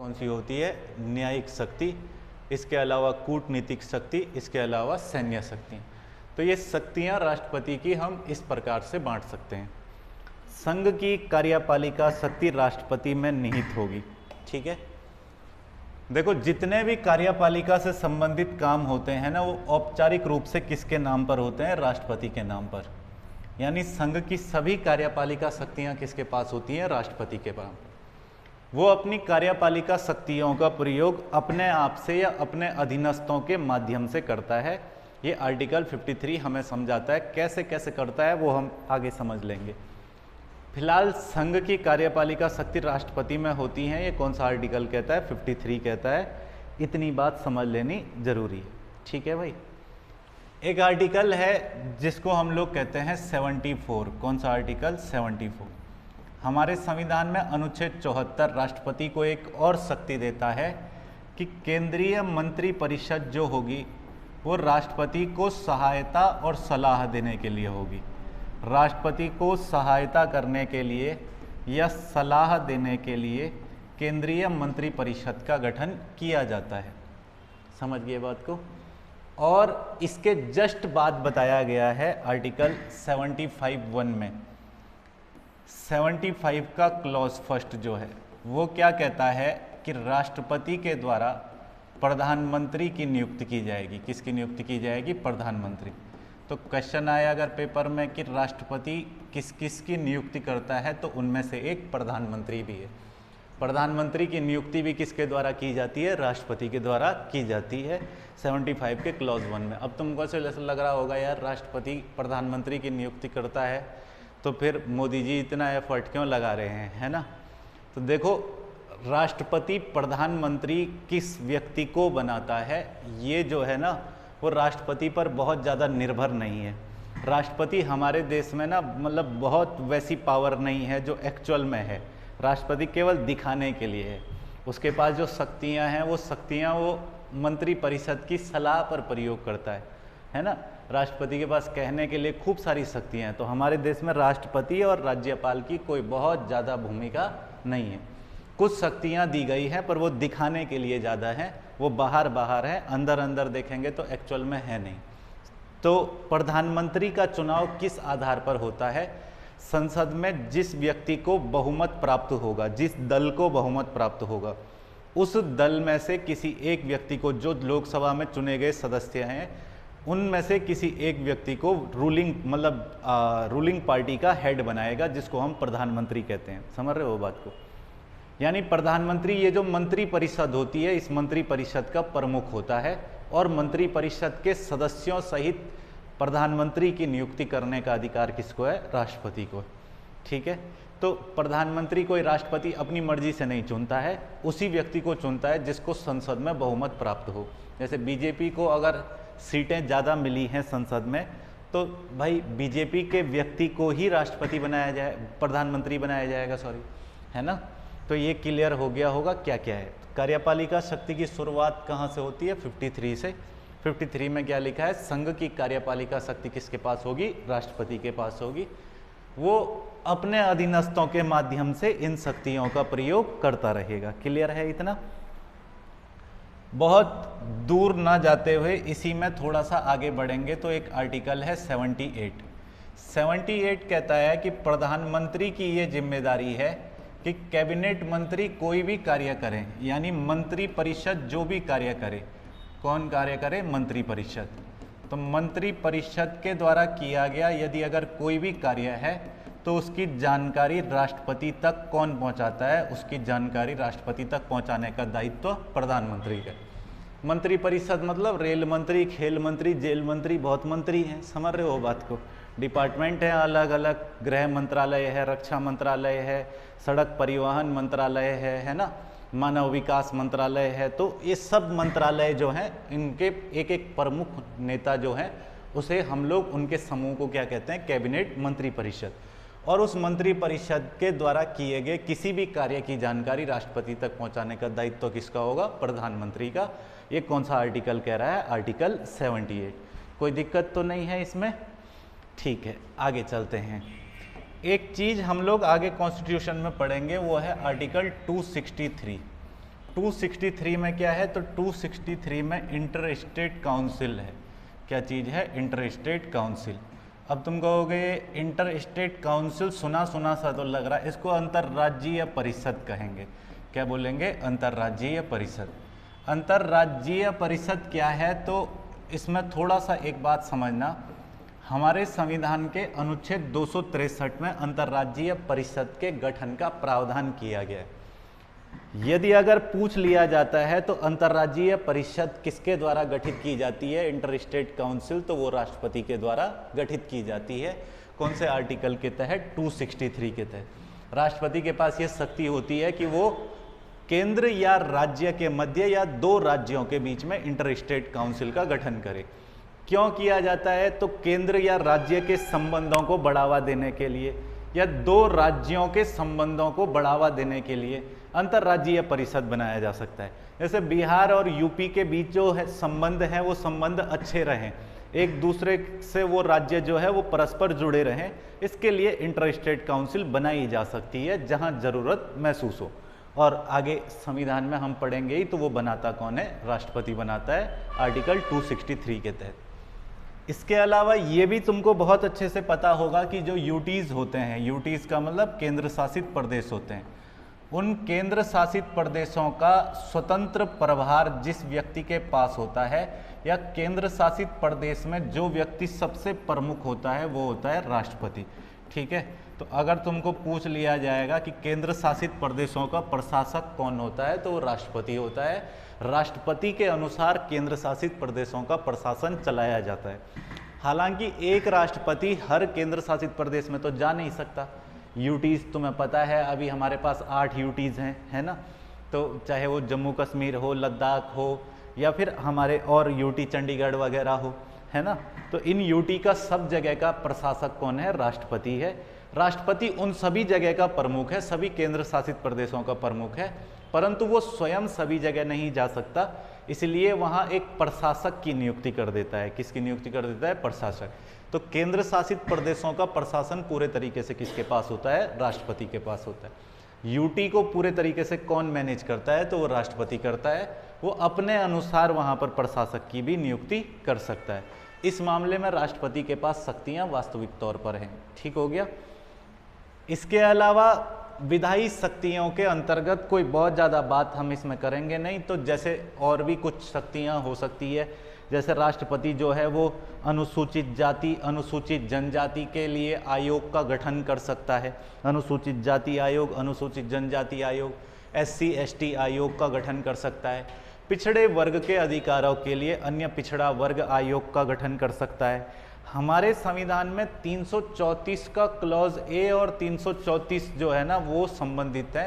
कौन सी होती है? न्यायिक शक्ति, इसके अलावा कूटनीतिक शक्ति, इसके अलावा सैन्य शक्ति। तो ये शक्तियां राष्ट्रपति की हम इस प्रकार से बांट सकते हैं। संघ की कार्यपालिका शक्ति राष्ट्रपति में निहित होगी। ठीक है, देखो जितने भी कार्यपालिका से संबंधित काम होते हैं ना, वो औपचारिक रूप से किसके नाम पर होते हैं? राष्ट्रपति के नाम पर। यानी संघ की सभी कार्यपालिका शक्तियां किसके पास होती हैं? राष्ट्रपति के पास। वो अपनी कार्यपालिका शक्तियों का प्रयोग अपने आप से या अपने अधीनस्थों के माध्यम से करता है। ये आर्टिकल 53 हमें समझाता है कैसे कैसे करता है, वो हम आगे समझ लेंगे। फिलहाल संघ की कार्यपालिका शक्ति राष्ट्रपति में होती हैं, ये कौन सा आर्टिकल कहता है? 53 कहता है। इतनी बात समझ लेनी जरूरी है। ठीक है भाई। एक आर्टिकल है जिसको हम लोग कहते हैं 74। कौन सा आर्टिकल? 74। हमारे संविधान में अनुच्छेद 74 राष्ट्रपति को एक और शक्ति देता है कि केंद्रीय मंत्री परिषद जो होगी वो राष्ट्रपति को सहायता और सलाह देने के लिए होगी। राष्ट्रपति को सहायता करने के लिए या सलाह देने के लिए केंद्रीय मंत्री परिषद का गठन किया जाता है। समझ गए बात को? और इसके जस्ट बाद बताया गया है आर्टिकल 75(1) में। 75 का क्लॉज फर्स्ट जो है वो क्या कहता है कि राष्ट्रपति के द्वारा प्रधानमंत्री की नियुक्ति की जाएगी। किसकी नियुक्ति की जाएगी? प्रधानमंत्री। तो क्वेश्चन आया अगर पेपर में कि राष्ट्रपति किस किस की नियुक्ति करता है, तो उनमें से एक प्रधानमंत्री भी है। प्रधानमंत्री की नियुक्ति भी किसके द्वारा की जाती है? राष्ट्रपति के द्वारा की जाती है 75 के क्लॉज 1 में। अब तुमको ऐसे लग रहा होगा यार राष्ट्रपति प्रधानमंत्री की नियुक्ति करता है तो फिर मोदी जी इतना एफर्ट क्यों लगा रहे हैं, है ना? तो देखो राष्ट्रपति प्रधानमंत्री किस व्यक्ति को बनाता है, ये जो है ना वो राष्ट्रपति पर बहुत ज़्यादा निर्भर नहीं है। राष्ट्रपति हमारे देश में ना मतलब बहुत वैसी पावर नहीं है जो एक्चुअल में है। राष्ट्रपति केवल दिखाने के लिए है। उसके पास जो शक्तियां हैं वो शक्तियां वो मंत्री परिषद की सलाह पर प्रयोग करता है ना? राष्ट्रपति के पास कहने के लिए खूब सारी शक्तियां हैं। तो हमारे देश में राष्ट्रपति और राज्यपाल की कोई बहुत ज़्यादा भूमिका नहीं है। कुछ शक्तियां दी गई हैं पर वो दिखाने के लिए ज़्यादा हैं, वो बाहर बाहर है, अंदर अंदर देखेंगे तो एक्चुअल में है नहीं। तो प्रधानमंत्री का चुनाव किस आधार पर होता है? संसद में जिस व्यक्ति को बहुमत प्राप्त होगा, जिस दल को बहुमत प्राप्त होगा, उस दल में से किसी एक व्यक्ति को, जो लोकसभा में चुने गए सदस्य हैं उनमें से किसी एक व्यक्ति को रूलिंग पार्टी का हेड बनाएगा, जिसको हम प्रधानमंत्री कहते हैं। समझ रहे हो बात को? यानी प्रधानमंत्री ये जो मंत्री परिषद होती है, इस मंत्री परिषद का प्रमुख होता है और मंत्री परिषद के सदस्यों सहित प्रधानमंत्री की नियुक्ति करने का अधिकार किसको है? राष्ट्रपति को। ठीक है, तो प्रधानमंत्री कोई राष्ट्रपति अपनी मर्जी से नहीं चुनता है, उसी व्यक्ति को चुनता है जिसको संसद में बहुमत प्राप्त हो। जैसे बीजेपी को अगर सीटें ज़्यादा मिली हैं संसद में, तो भाई बीजेपी के व्यक्ति को ही राष्ट्रपति बनाया जाए, प्रधानमंत्री बनाया जाएगा, सॉरी, है ना? तो ये क्लियर हो गया होगा क्या क्या है। कार्यपालिका शक्ति की शुरुआत कहाँ से होती है? 53 से। 53 में क्या लिखा है? संघ की कार्यपालिका शक्ति किसके पास होगी? राष्ट्रपति के पास होगी। वो अपने अधीनस्थों के माध्यम से इन शक्तियों का प्रयोग करता रहेगा। क्लियर है इतना? बहुत दूर ना जाते हुए इसी में थोड़ा सा आगे बढ़ेंगे तो एक आर्टिकल है 78। 78 कहता है कि प्रधानमंत्री की ये जिम्मेदारी है कि कैबिनेट मंत्री कोई भी कार्य करें, यानी मंत्री परिषद जो भी कार्य करे। कौन कार्य करे? मंत्री परिषद। तो मंत्री परिषद के द्वारा किया गया यदि अगर कोई भी कार्य है तो उसकी जानकारी राष्ट्रपति तक कौन पहुंचाता है? उसकी जानकारी राष्ट्रपति तक पहुंचाने का दायित्व प्रधानमंत्री का। मंत्री परिषद मतलब रेल मंत्री, खेल मंत्री, जेल मंत्री, बहुत मंत्री हैं। समझ रहे हो बात को? डिपार्टमेंट है अलग अलग, गृह मंत्रालय है, रक्षा मंत्रालय है, सड़क परिवहन मंत्रालय है ना, मानव विकास मंत्रालय है। तो ये सब मंत्रालय जो हैं इनके एक एक प्रमुख नेता जो हैं उसे हम लोग उनके समूह को क्या कहते हैं? कैबिनेट मंत्री परिषद। और उस मंत्री परिषद के द्वारा किए गए किसी भी कार्य की जानकारी राष्ट्रपति तक पहुंचाने का दायित्व किसका होगा? प्रधानमंत्री का। ये कौन सा आर्टिकल कह रहा है? आर्टिकल 78। कोई दिक्कत तो नहीं है इसमें? ठीक है, आगे चलते हैं। एक चीज़ हम लोग आगे कॉन्स्टिट्यूशन में पढ़ेंगे वो है आर्टिकल 263। 263 में क्या है, तो 263 में इंटर स्टेट काउंसिल है। क्या चीज़ है? Inter state council. अब तुम कहोगे इंटर स्टेट काउंसिल सुना सुना सा तो लग रहा है, इसको अंतर्राज्यीय परिषद कहेंगे। क्या बोलेंगे? अंतर्राज्यीय परिषद। अंतर्राज्यीय परिषद क्या है? तो इसमें थोड़ा सा एक बात समझना, हमारे संविधान के अनुच्छेद 263 में अंतर्राज्यीय परिषद के गठन का प्रावधान किया गया है। यदि अगर पूछ लिया जाता है तो अंतर्राज्यीय परिषद किसके द्वारा गठित की जाती है, इंटर स्टेट काउंसिल, तो वो राष्ट्रपति के द्वारा गठित की जाती है। कौन से आर्टिकल के तहत? 263 के तहत। राष्ट्रपति के पास ये शक्ति होती है कि वो केंद्र या राज्य के मध्य या दो राज्यों के बीच में इंटर स्टेट काउंसिल का गठन करे। क्यों किया जाता है? तो केंद्र या राज्य के संबंधों को बढ़ावा देने के लिए या दो राज्यों के संबंधों को बढ़ावा देने के लिए अंतर्राज्यीय परिषद बनाया जा सकता है। जैसे बिहार और यूपी के बीच जो है संबंध है, वो संबंध अच्छे रहें, एक दूसरे से वो राज्य जो है वो परस्पर जुड़े रहें, इसके लिए इंटर स्टेट काउंसिल बनाई जा सकती है जहां जरूरत महसूस हो। और आगे संविधान में हम पढ़ेंगे ही, तो वो बनाता कौन है? राष्ट्रपति बनाता है, आर्टिकल 263 के तहत। इसके अलावा ये भी तुमको बहुत अच्छे से पता होगा कि जो यूटीज़ होते हैं, यूटीज़ का मतलब केंद्र शासित प्रदेश होते हैं, उन केंद्र शासित प्रदेशों का स्वतंत्र प्रभार जिस व्यक्ति के पास होता है या केंद्र शासित प्रदेश में जो व्यक्ति सबसे प्रमुख होता है वो होता है राष्ट्रपति। ठीक है, तो अगर तुमको पूछ लिया जाएगा कि केंद्र शासित प्रदेशों का प्रशासक कौन होता है, तो वो राष्ट्रपति होता है। राष्ट्रपति के अनुसार केंद्र शासित प्रदेशों का प्रशासन चलाया जाता है। हालांकि एक राष्ट्रपति हर केंद्र शासित प्रदेश में तो जा नहीं सकता। यूटीज़ तुम्हें पता है, अभी हमारे पास 8 यूटीज़ हैं, है ना। तो चाहे वो जम्मू कश्मीर हो, लद्दाख हो, या फिर हमारे और यूटी चंडीगढ़ वगैरह हो, है ना। तो इन यूटी का सब जगह का प्रशासक कौन है? राष्ट्रपति है। राष्ट्रपति उन सभी जगह का प्रमुख है, सभी केंद्र शासित प्रदेशों का प्रमुख है, परंतु वो स्वयं सभी जगह नहीं जा सकता, इसलिए वहाँ एक प्रशासक की नियुक्ति कर देता है। किसकी नियुक्ति कर देता है? प्रशासक। तो केंद्र शासित प्रदेशों का प्रशासन पूरे तरीके से किसके पास होता है? राष्ट्रपति के पास होता है। यूटी को पूरे तरीके से कौन मैनेज करता है? तो वो राष्ट्रपति करता है। वो अपने अनुसार वहाँ पर प्रशासक की भी नियुक्ति कर सकता है। इस मामले में राष्ट्रपति के पास शक्तियाँ वास्तविक तौर पर हैं। ठीक हो गया। इसके अलावा विधायी शक्तियों के अंतर्गत कोई बहुत ज़्यादा बात हम इसमें करेंगे नहीं, तो जैसे और भी कुछ शक्तियाँ हो सकती है, जैसे राष्ट्रपति जो है वो अनुसूचित जाति अनुसूचित जनजाति के लिए आयोग का गठन कर सकता है। अनुसूचित जाति आयोग, अनुसूचित जनजाति आयोग, SC ST आयोग का गठन कर सकता है। पिछड़े वर्ग के अधिकारों के लिए अन्य पिछड़ा वर्ग आयोग का गठन कर सकता है। हमारे संविधान में 334 का क्लॉज ए और 334 जो है ना वो संबंधित है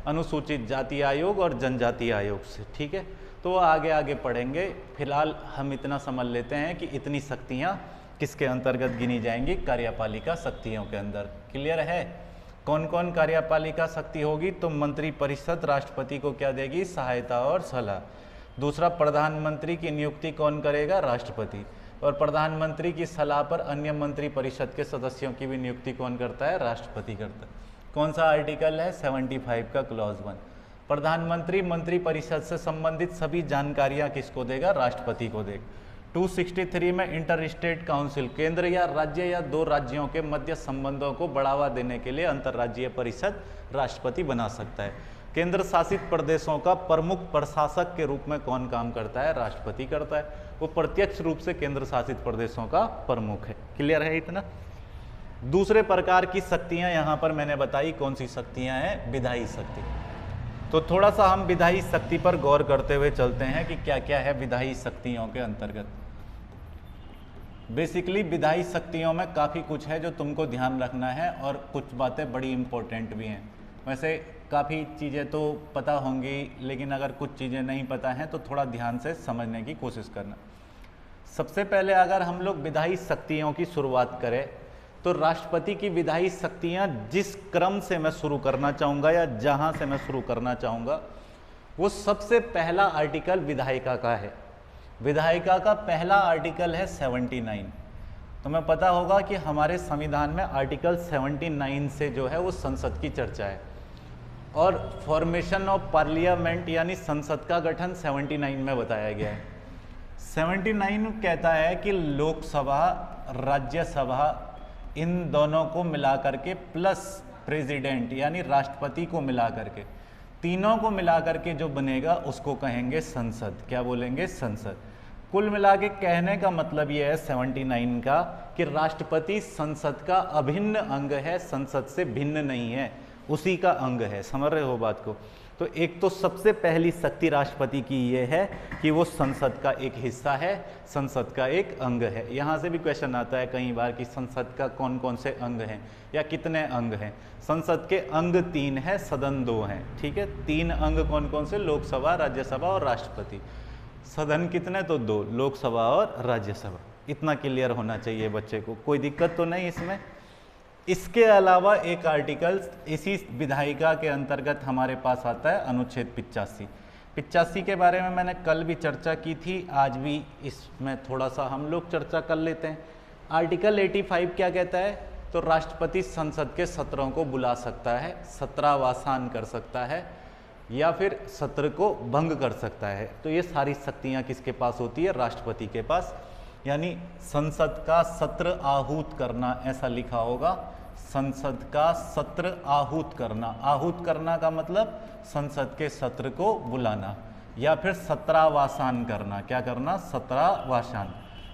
अनुसूचित जाति आयोग और जनजाति आयोग से। ठीक है, तो आगे आगे पढ़ेंगे। फिलहाल हम इतना समझ लेते हैं कि इतनी शक्तियाँ किसके अंतर्गत गिनी जाएंगी? कार्यपालिका शक्तियों के अंदर। क्लियर है? कौन कौन कार्यपालिका शक्ति होगी? तो मंत्रिपरिषद राष्ट्रपति को क्या देगी? सहायता और सलाह। दूसरा, प्रधानमंत्री की नियुक्ति कौन करेगा? राष्ट्रपति। और प्रधानमंत्री की सलाह पर अन्य मंत्रिपरिषद के सदस्यों की भी नियुक्ति कौन करता है? राष्ट्रपति करता है। कौन सा आर्टिकल है? 75 का क्लॉज 1। प्रधानमंत्री मंत्रिपरिषद से संबंधित सभी जानकारियां किसको देगा? राष्ट्रपति को देगा। 263 में इंटर स्टेट काउंसिल, केंद्र या राज्य या दो राज्यों के मध्य संबंधों को बढ़ावा देने के लिए अंतर्राज्यीय परिषद राष्ट्रपति बना सकता है। केंद्र शासित प्रदेशों का प्रमुख प्रशासक के रूप में कौन काम करता है? राष्ट्रपति करता है। वो प्रत्यक्ष रूप से केंद्र शासित प्रदेशों का प्रमुख है। क्लियर है इतना? दूसरे प्रकार की शक्तियां यहां पर मैंने बताई। कौन सी शक्तियां हैं? विधायी शक्ति। तो थोड़ा सा हम विधायी शक्ति पर गौर करते हुए चलते हैं कि क्या क्या है विधायी शक्तियों के अंतर्गत। बेसिकली विधायी शक्तियों में काफ़ी कुछ है जो तुमको ध्यान रखना है और कुछ बातें बड़ी इंपॉर्टेंट भी हैं। वैसे काफ़ी चीज़ें तो पता होंगी, लेकिन अगर कुछ चीज़ें नहीं पता हैं तो थोड़ा ध्यान से समझने की कोशिश करना। सबसे पहले अगर हम लोग विधायी शक्तियों की शुरुआत करें तो राष्ट्रपति की विधायी शक्तियाँ जिस क्रम से मैं शुरू करना चाहूँगा या जहाँ से मैं शुरू करना चाहूँगा, वो सबसे पहला आर्टिकल विधायिका का है। विधायिका का पहला आर्टिकल है 79। तुम्हें पता होगा कि हमारे संविधान में आर्टिकल 79 से जो है वो संसद की चर्चा है। और फॉर्मेशन ऑफ पार्लियामेंट यानी संसद का गठन 79 में बताया गया है। 79 कहता है कि लोकसभा, राज्यसभा, इन दोनों को मिला करके प्लस प्रेसिडेंट यानी राष्ट्रपति को मिला करके, तीनों को मिला करके जो बनेगा उसको कहेंगे संसद। क्या बोलेंगे? संसद। कुल मिला के कहने का मतलब यह है 79 का कि राष्ट्रपति संसद का अभिन्न अंग है, संसद से भिन्न नहीं है, उसी का अंग है। समझ रहे हो बात को? तो एक तो सबसे पहली शक्ति राष्ट्रपति की ये है कि वो संसद का एक हिस्सा है, संसद का एक अंग है। यहाँ से भी क्वेश्चन आता है कई बार कि संसद का कौन कौन से अंग हैं या कितने अंग हैं। संसद के अंग 3 है, सदन 2 हैं। ठीक है, 3 अंग कौन कौन से? लोकसभा, राज्यसभा और राष्ट्रपति। सदन कितने? तो 2, लोकसभा और राज्यसभा। इतना क्लियर होना चाहिए बच्चे को, कोई दिक्कत तो नहीं इसमें। इसके अलावा एक आर्टिकल इसी विधायिका के अंतर्गत हमारे पास आता है, अनुच्छेद 85 के बारे में मैंने कल भी चर्चा की थी, आज भी इसमें थोड़ा सा हम लोग चर्चा कर लेते हैं। आर्टिकल 85 क्या कहता है? तो राष्ट्रपति संसद के सत्रों को बुला सकता है, सत्रावसान कर सकता है या फिर सत्र को भंग कर सकता है। तो ये सारी शक्तियाँ किसके पास होती है? राष्ट्रपति के पास। यानी संसद का सत्र आहूत करना, ऐसा लिखा होगा, संसद का सत्र आहूत करना। आहूत करना का मतलब संसद के सत्र को बुलाना, या फिर सत्रावसान करना। क्या करना? सत्रावसान।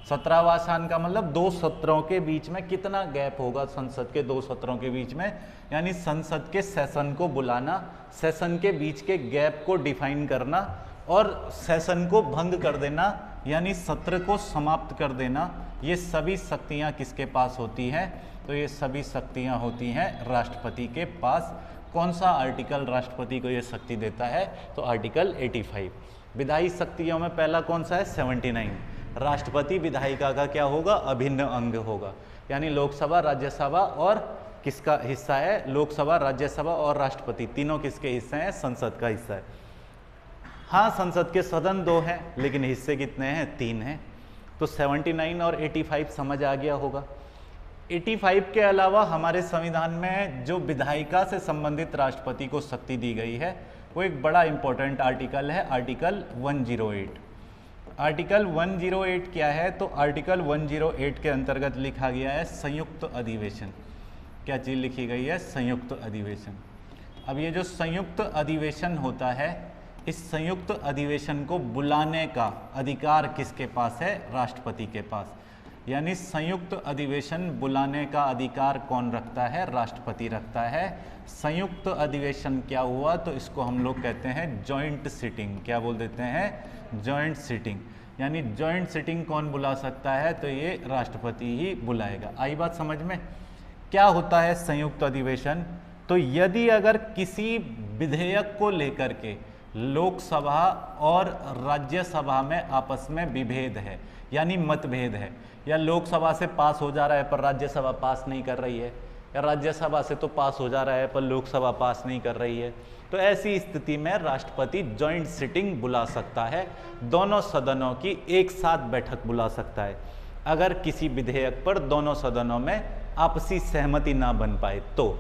सत्रावसान का मतलब 2 सत्रों के बीच में कितना गैप होगा संसद के 2 सत्रों के बीच में, यानी संसद के सेशन को बुलाना, सेशन के बीच के गैप को डिफाइन करना और सेशन को भंग कर देना यानी सत्र को समाप्त कर देना। ये सभी शक्तियाँ किसके पास होती हैं? तो ये सभी शक्तियाँ होती हैं राष्ट्रपति के पास। कौन सा आर्टिकल राष्ट्रपति को ये शक्ति देता है? तो आर्टिकल 85। विधायी शक्तियों में पहला कौन सा है? 79। राष्ट्रपति विधायिका का क्या होगा? अभिन्न अंग होगा। यानी लोकसभा, राज्यसभा और किसका हिस्सा है? लोकसभा, राज्यसभा और राष्ट्रपति, तीनों किसके हिस्से हैं? संसद का हिस्सा है। हाँ, संसद के सदन 2 हैं, लेकिन हिस्से कितने हैं? 3 हैं। तो 79 और 85 समझ आ गया होगा। 85 के अलावा हमारे संविधान में जो विधायिका से संबंधित राष्ट्रपति को शक्ति दी गई है वो एक बड़ा इंपॉर्टेंट आर्टिकल है, आर्टिकल 108। आर्टिकल 108 क्या है? तो आर्टिकल 108 के अंतर्गत लिखा गया है संयुक्त अधिवेशन। क्या चीज़ लिखी गई है? संयुक्त अधिवेशन। अब ये जो संयुक्त अधिवेशन होता है, इस संयुक्त अधिवेशन को बुलाने का अधिकार किसके पास है? राष्ट्रपति के पास। यानी संयुक्त अधिवेशन बुलाने का अधिकार कौन रखता है? राष्ट्रपति रखता है। संयुक्त अधिवेशन क्या हुआ? तो इसको हम लोग कहते हैं जॉइंट सिटिंग। क्या बोल देते हैं? Joint sitting. यानी जॉइंट सिटिंग कौन बुला सकता है? तो ये राष्ट्रपति ही बुलाएगा। आई बात समझ में? क्या होता है संयुक्त अधिवेशन? तो यदि अगर किसी विधेयक को लेकर के लोकसभा और राज्यसभा में आपस में विभेद है यानी मतभेद है, या लोकसभा से पास हो जा रहा है पर राज्यसभा पास नहीं कर रही है, या राज्यसभा से तो पास हो जा रहा है पर लोकसभा पास नहीं कर रही है, तो ऐसी स्थिति में राष्ट्रपति जॉइंट सिटिंग बुला सकता है। दोनों सदनों की एक साथ बैठक बुला सकता है अगर किसी विधेयक पर दोनों सदनों में आपसी सहमति ना बन पाए तो।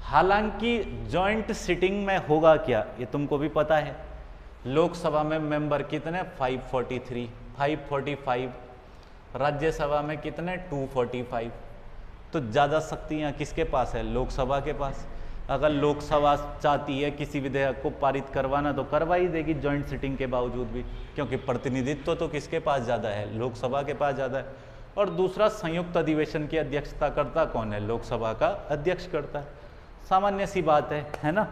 हालांकि जॉइंट सिटिंग में होगा क्या ये तुमको भी पता है। लोकसभा में मेंबर कितने? 543, 545। राज्यसभा में कितने? 245। तो ज़्यादा शक्तियाँ किसके पास है? लोकसभा के पास। अगर लोकसभा चाहती है किसी विधेयक को पारित करवाना तो करवा ही देगी जॉइंट सिटिंग के बावजूद भी, क्योंकि प्रतिनिधित्व तो किसके पास ज़्यादा है? लोकसभा के पास ज़्यादा है। और दूसरा, संयुक्त अधिवेशन की अध्यक्षता करता कौन है? लोकसभा का अध्यक्ष करता है। सामान्य सी बात है ना।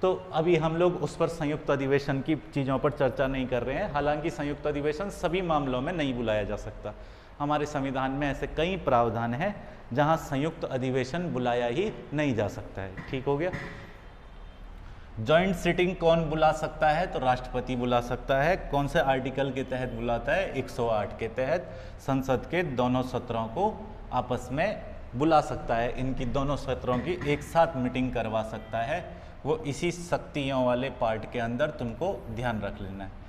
तो अभी हम लोग उस पर संयुक्त अधिवेशन की चीज़ों पर चर्चा नहीं कर रहे हैं। हालांकि संयुक्त अधिवेशन सभी मामलों में नहीं बुलाया जा सकता। हमारे संविधान में ऐसे कई प्रावधान हैं जहां संयुक्त अधिवेशन बुलाया ही नहीं जा सकता है। ठीक हो गया। जॉइंट सिटिंग कौन बुला सकता है? तो राष्ट्रपति बुला सकता है। कौन से आर्टिकल के तहत बुलाता है? 108 के तहत संसद के दोनों सत्रों को आपस में बुला सकता है। इनकी दोनों सत्रों की एक साथ मीटिंग करवा सकता है। वो इसी शक्तियों वाले पार्ट के अंदर तुमको ध्यान रख लेना है।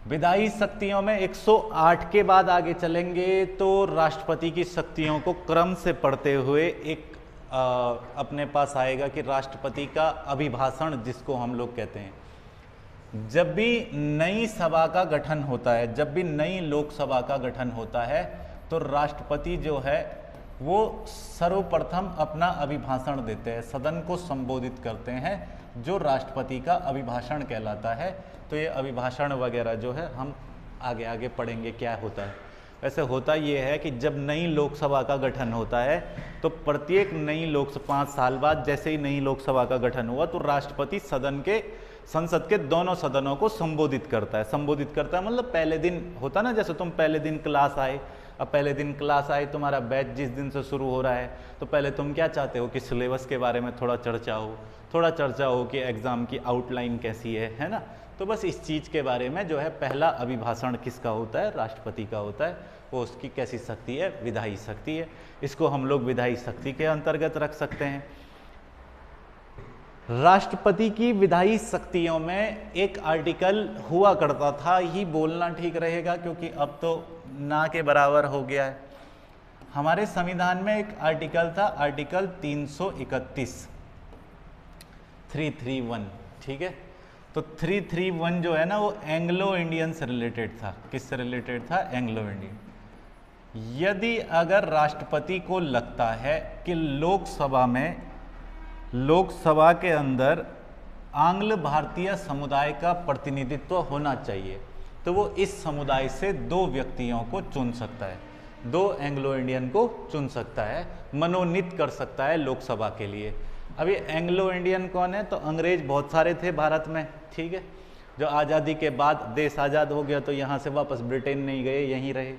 विधायी शक्तियों में 108 के बाद आगे चलेंगे तो राष्ट्रपति की शक्तियों को क्रम से पढ़ते हुए एक अपने पास आएगा कि राष्ट्रपति का अभिभाषण जिसको हम लोग कहते हैं। जब भी नई सभा का गठन होता है, जब भी नई लोकसभा का गठन होता है, तो राष्ट्रपति जो है वो सर्वप्रथम अपना अभिभाषण देते हैं, सदन को संबोधित करते हैं, जो राष्ट्रपति का अभिभाषण कहलाता है। तो ये अभिभाषण वगैरह जो है हम आगे आगे पढ़ेंगे क्या होता है। वैसे होता ये है कि जब नई लोकसभा का गठन होता है तो प्रत्येक नई लोकसभा 5 साल बाद जैसे ही नई लोकसभा का गठन हुआ तो राष्ट्रपति संसद के दोनों सदनों को संबोधित करता है। संबोधित करता है मतलब पहले दिन होता ना, जैसे तुम पहले दिन क्लास आए, अब पहले दिन क्लास आए, तुम्हारा बैच जिस दिन से शुरू हो रहा है, तो पहले तुम क्या चाहते हो कि सिलेबस के बारे में थोड़ा चर्चा हो कि एग्ज़ाम की आउटलाइन कैसी है ना। तो बस इस चीज़ के बारे में जो है पहला अभिभाषण किसका होता है, राष्ट्रपति का होता है। वो उसकी कैसी शक्ति है, विधायी शक्ति है। इसको हम लोग विधायी शक्ति के अंतर्गत रख सकते हैं। राष्ट्रपति की विधायी शक्तियों में एक आर्टिकल हुआ करता था, ही बोलना ठीक रहेगा क्योंकि अब तो ना के बराबर हो गया है। हमारे संविधान में एक आर्टिकल था, आर्टिकल 331 331, ठीक है। तो 331 जो है ना वो एंग्लो इंडियन से रिलेटेड था। किससे रिलेटेड था? Anglo Indian. यदि अगर राष्ट्रपति को लगता है कि लोकसभा के अंदर आंग्ल भारतीय समुदाय का प्रतिनिधित्व होना चाहिए, तो वो इस समुदाय से 2 व्यक्तियों को चुन सकता है, 2 एंग्लो इंडियन को चुन सकता है, मनोनीत कर सकता है लोकसभा के लिए। अभी एंग्लो इंडियन कौन है? तो अंग्रेज बहुत सारे थे भारत में, ठीक है। जो आज़ादी के बाद देश आज़ाद हो गया तो यहाँ से वापस ब्रिटेन नहीं गए, यहीं रहे,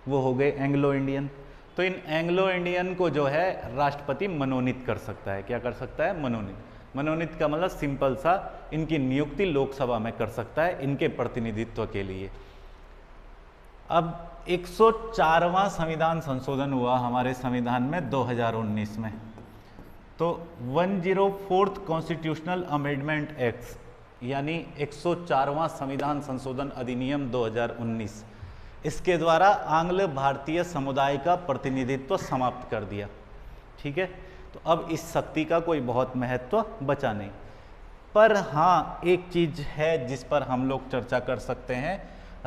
वो हो गए एंग्लो इंडियन। तो इन एंग्लो इंडियन को जो है राष्ट्रपति मनोनीत कर सकता है। क्या कर सकता है? मनोनीत का मतलब सिंपल सा, इनकी नियुक्ति लोकसभा में कर सकता है इनके प्रतिनिधित्व के लिए। अब 104वां संविधान संशोधन हुआ हमारे संविधान में 2019 में। तो 104th कॉन्स्टिट्यूशनल अमेंडमेंट एक्ट यानी 104वां संविधान संशोधन अधिनियम 2019, इसके द्वारा आंग्ल भारतीय समुदाय का प्रतिनिधित्व समाप्त कर दिया, ठीक है। तो अब इस शक्ति का कोई बहुत महत्व बचा नहीं। पर हाँ, एक चीज है जिस पर हम लोग चर्चा कर सकते हैं।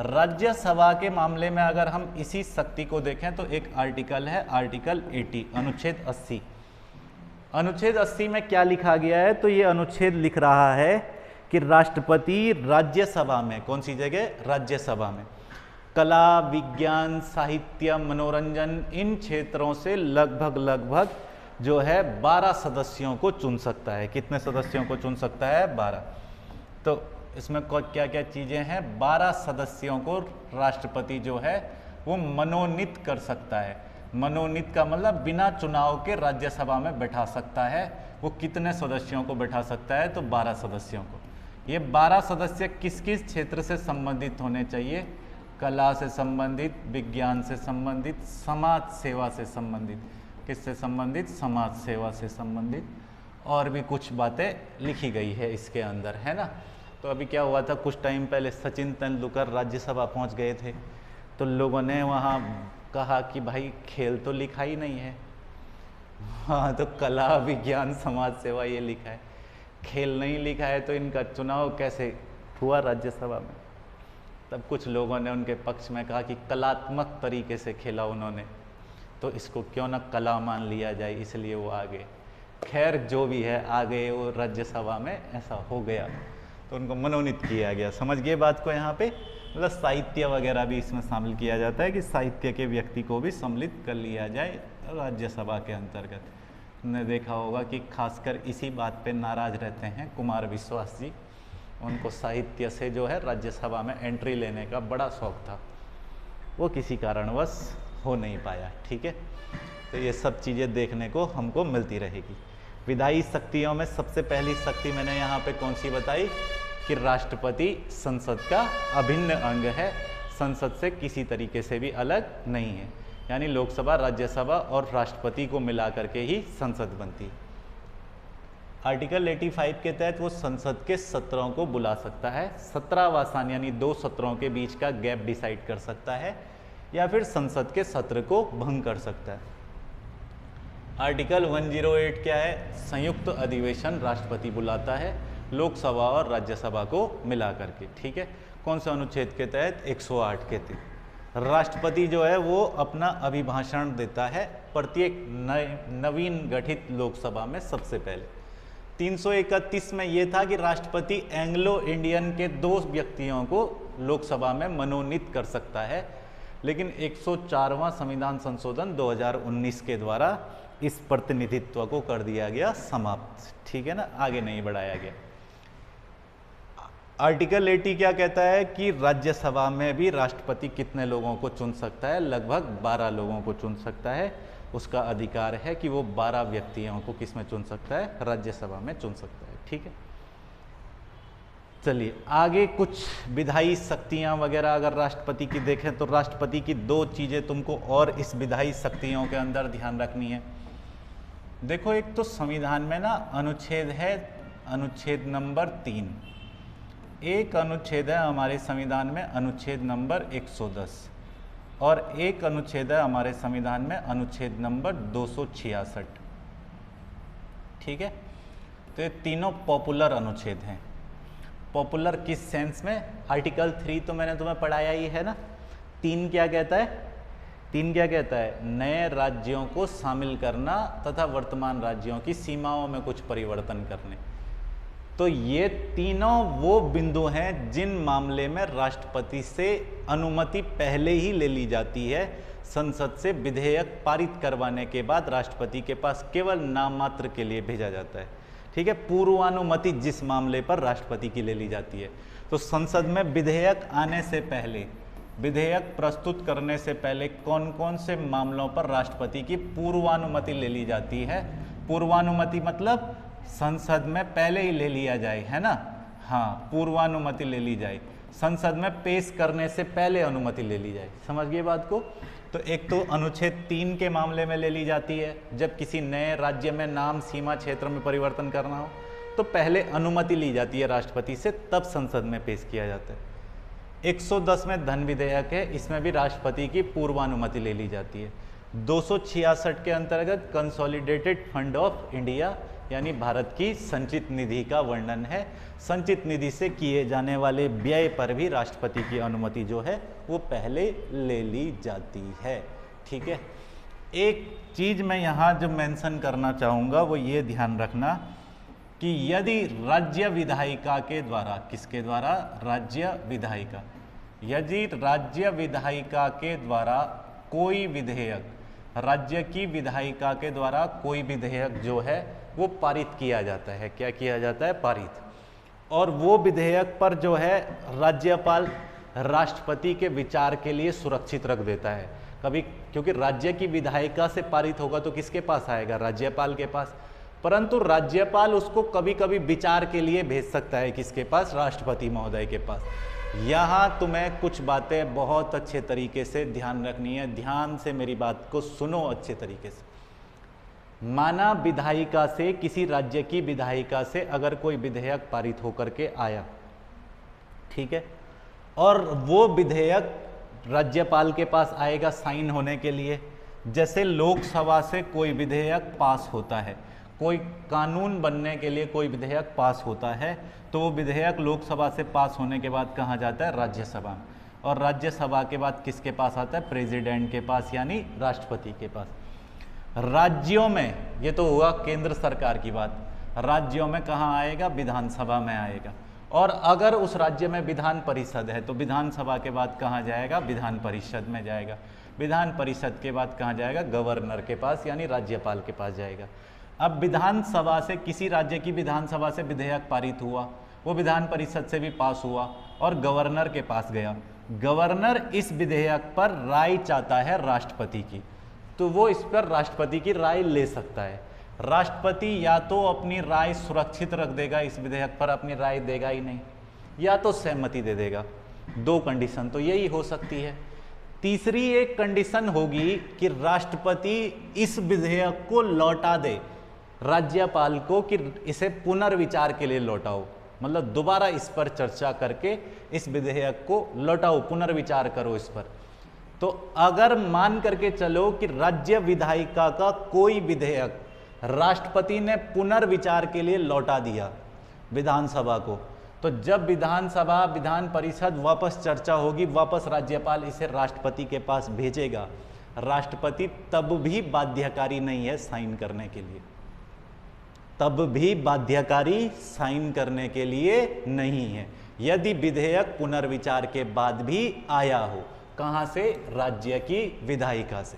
राज्यसभा के मामले में अगर हम इसी शक्ति को देखें तो एक आर्टिकल है, आर्टिकल 80, अनुच्छेद 80। अनुच्छेद 80 में क्या लिखा गया है? तो ये अनुच्छेद लिख रहा है कि राष्ट्रपति राज्यसभा में, कौन सी जगह? राज्यसभा में कला, विज्ञान, साहित्य, मनोरंजन, इन क्षेत्रों से लगभग जो है 12 सदस्यों को चुन सकता है। कितने सदस्यों को चुन सकता है? 12। तो इसमें क्या क्या चीज़ें हैं? 12 सदस्यों को राष्ट्रपति जो है वो मनोनीत कर सकता है। मनोनीत का मतलब बिना चुनाव के राज्यसभा में बैठा सकता है। वो कितने सदस्यों को बैठा सकता है? तो 12 सदस्यों को। ये 12 सदस्य किस किस क्षेत्र से संबंधित होने चाहिए? कला से संबंधित, विज्ञान से संबंधित, समाज सेवा से संबंधित। किससे संबंधित? समाज सेवा से संबंधित। और भी कुछ बातें लिखी गई है इसके अंदर, है ना। तो अभी क्या हुआ था, कुछ टाइम पहले सचिन तेंदुलकर राज्यसभा पहुंच गए थे, तो लोगों ने वहाँ कहा कि भाई खेल तो लिखा ही नहीं है। हाँ, तो कला, विज्ञान, समाज सेवा ये लिखा है, खेल नहीं लिखा है, तो इनका चुनाव कैसे हुआ राज्यसभा में? तब कुछ लोगों ने उनके पक्ष में कहा कि कलात्मक तरीके से खेला उन्होंने, तो इसको क्यों ना कला मान लिया जाए, इसलिए वो आ गए। खैर जो भी है, आ गए वो राज्यसभा में, ऐसा हो गया, तो उनको मनोनीत किया गया। समझ गए बात को यहाँ पे? मतलब साहित्य वगैरह भी इसमें शामिल किया जाता है कि साहित्य के व्यक्ति को भी सम्मिलित कर लिया जाए राज्यसभा के अंतर्गत। तुमने देखा होगा कि खासकर इसी बात पे नाराज रहते हैं कुमार विश्वास जी। उनको साहित्य से जो है राज्यसभा में एंट्री लेने का बड़ा शौक था, वो किसी कारणवश हो नहीं पाया, ठीक है। तो ये सब चीज़ें देखने को हमको मिलती रहेगी। विधायी शक्तियों में सबसे पहली शक्ति मैंने यहाँ पे कौन सी बताई कि राष्ट्रपति संसद का अभिन्न अंग है, संसद से किसी तरीके से भी अलग नहीं है। यानी लोकसभा, राज्यसभा और राष्ट्रपति को मिला करके ही संसद बनती। आर्टिकल 85 के तहत वो संसद के सत्रों को बुला सकता है, 17वासान यानी 2 सत्रों के बीच का गैप डिसाइड कर सकता है, या फिर संसद के सत्र को भंग कर सकता है। आर्टिकल 108 क्या है? संयुक्त अधिवेशन राष्ट्रपति बुलाता है लोकसभा और राज्यसभा को मिला करके, ठीक है। कौन सा अनुच्छेद के तहत? 108 के तहत। राष्ट्रपति जो है वो अपना अभिभाषण देता है प्रत्येक नवीन गठित लोकसभा में सबसे पहले। 331 में ये था कि राष्ट्रपति एंग्लो इंडियन के 2 व्यक्तियों को लोकसभा में मनोनीत कर सकता है, लेकिन 104वां संविधान संशोधन 2019 के द्वारा इस प्रतिनिधित्व को कर दिया गया समाप्त, ठीक है ना, आगे नहीं बढ़ाया गया। आर्टिकल 80 क्या कहता है कि राज्यसभा में भी राष्ट्रपति कितने लोगों को चुन सकता है? लगभग 12 लोगों को चुन सकता है। उसका अधिकार है कि वो 12 व्यक्तियों को किस में चुन सकता है? राज्यसभा में चुन सकता है, ठीक है। चलिए आगे कुछ विधायी शक्तियां वगैरह अगर राष्ट्रपति की देखें तो राष्ट्रपति की 2 चीजें तुमको और इस विधायी शक्तियों के अंदर ध्यान रखनी है। देखो, एक तो संविधान में ना अनुच्छेद है, अनुच्छेद नंबर 3। एक अनुच्छेद है हमारे संविधान में अनुच्छेद नंबर 110 और एक अनुच्छेद है हमारे संविधान में अनुच्छेद नंबर 266, ठीक है। तो ये तीनों पॉपुलर अनुच्छेद हैं। पॉपुलर किस सेंस में? आर्टिकल 3 तो मैंने तुम्हें पढ़ाया ही है ना। 3 क्या कहता है? 3 क्या कहता है? नए राज्यों को शामिल करना तथा वर्तमान राज्यों की सीमाओं में कुछ परिवर्तन करने। तो ये तीनों वो बिंदु हैं जिन मामले में राष्ट्रपति से अनुमति पहले ही ले ली जाती है। संसद से विधेयक पारित करवाने के बाद राष्ट्रपति के पास केवल नाम मात्र के लिए भेजा जाता है, ठीक है। पूर्वानुमति जिस मामले पर राष्ट्रपति की ले ली जाती है, तो संसद में विधेयक आने से पहले, विधेयक प्रस्तुत करने से पहले कौन कौन से मामलों पर राष्ट्रपति की पूर्वानुमति ले ली जाती है? पूर्वानुमति मतलब संसद में पहले ही ले लिया जाए, है ना। हाँ, पूर्वानुमति ले ली जाए, संसद में पेश करने से पहले अनुमति ले ली जाए। समझ गए बात को? तो एक तो अनुच्छेद 3 के मामले में ले ली जाती है, जब किसी नए राज्य में नाम, सीमा, क्षेत्र में परिवर्तन करना हो तो पहले अनुमति ली जाती है राष्ट्रपति से, तब संसद में पेश किया जाता है। 110 में धन विधेयक है, इसमें भी राष्ट्रपति की पूर्वानुमति ले ली जाती है। 266 के अंतर्गत कंसोलिडेटेड फंड ऑफ इंडिया यानी भारत की संचित निधि का वर्णन है। संचित निधि से किए जाने वाले व्यय पर भी राष्ट्रपति की अनुमति जो है वो पहले ले ली जाती है, ठीक है। एक चीज मैं यहाँ जो मेंशन करना चाहूँगा वो ये ध्यान रखना कि यदि राज्य विधायिका के द्वारा, किसके द्वारा? राज्य विधायिका। यदि राज्य विधायिका के द्वारा कोई विधेयक, राज्य की विधायिका के द्वारा कोई विधेयक जो है वो पारित किया जाता है, क्या किया जाता है? पारित। और वो विधेयक पर जो है राज्यपाल राष्ट्रपति के विचार के लिए सुरक्षित रख देता है कभी, क्योंकि राज्य की विधायिका से पारित होगा तो किसके पास आएगा? राज्यपाल के पास। परंतु राज्यपाल उसको कभी कभी विचार के लिए भेज सकता है, किसके पास? राष्ट्रपति महोदय के पास। यहाँ तुम्हें कुछ बातें बहुत अच्छे तरीके से ध्यान रखनी है, ध्यान से मेरी बात को सुनो अच्छे तरीके से। माना विधायिका से, किसी राज्य की विधायिका से अगर कोई विधेयक पारित होकर के आया, ठीक है, और वो विधेयक राज्यपाल के पास आएगा साइन होने के लिए। जैसे लोकसभा से कोई विधेयक पास होता है, कोई कानून बनने के लिए कोई विधेयक पास होता है, तो वो विधेयक लोकसभा से पास होने के बाद कहाँ जाता है? राज्यसभा में। और राज्यसभा के बाद किसके पास आता है? प्रेसिडेंट के पास, यानी राष्ट्रपति के पास। राज्यों में, ये तो हुआ केंद्र सरकार की बात, राज्यों में कहाँ आएगा? विधानसभा में आएगा। और अगर उस राज्य में विधान परिषद है तो विधानसभा के बाद कहाँ जाएगा? विधान परिषद में जाएगा। विधान परिषद के बाद कहाँ जाएगा? गवर्नर के पास, यानी राज्यपाल के पास जाएगा। अब विधानसभा से, किसी राज्य की विधानसभा से विधेयक पारित हुआ, वो विधान परिषद से भी पास हुआ और गवर्नर के पास गया। गवर्नर इस विधेयक पर राय चाहता है राष्ट्रपति की, तो वो इस पर राष्ट्रपति की राय ले सकता है। राष्ट्रपति या तो अपनी राय सुरक्षित रख देगा, इस विधेयक पर अपनी राय देगा ही नहीं, या तो सहमति दे देगा। 2 कंडीशन तो यही हो सकती है। तीसरी एक कंडीशन होगी कि राष्ट्रपति इस विधेयक को लौटा दे राज्यपाल को कि इसे पुनर्विचार के लिए लौटाओ, मतलब दोबारा इस पर चर्चा करके इस विधेयक को लौटाओ, पुनर्विचार करो इस पर। तो अगर मान करके चलो कि राज्य विधायिका का कोई विधेयक राष्ट्रपति ने पुनर्विचार के लिए लौटा दिया विधानसभा को, तो जब विधानसभा विधान परिषद वापस चर्चा होगी, वापस राज्यपाल इसे राष्ट्रपति के पास भेजेगा, राष्ट्रपति तब भी बाध्यकारी नहीं है साइन करने के लिए, तब भी बाध्यकारी साइन करने के लिए नहीं है, यदि विधेयक पुनर्विचार के बाद भी आया हो। कहां से? राज्य की विधायिका से।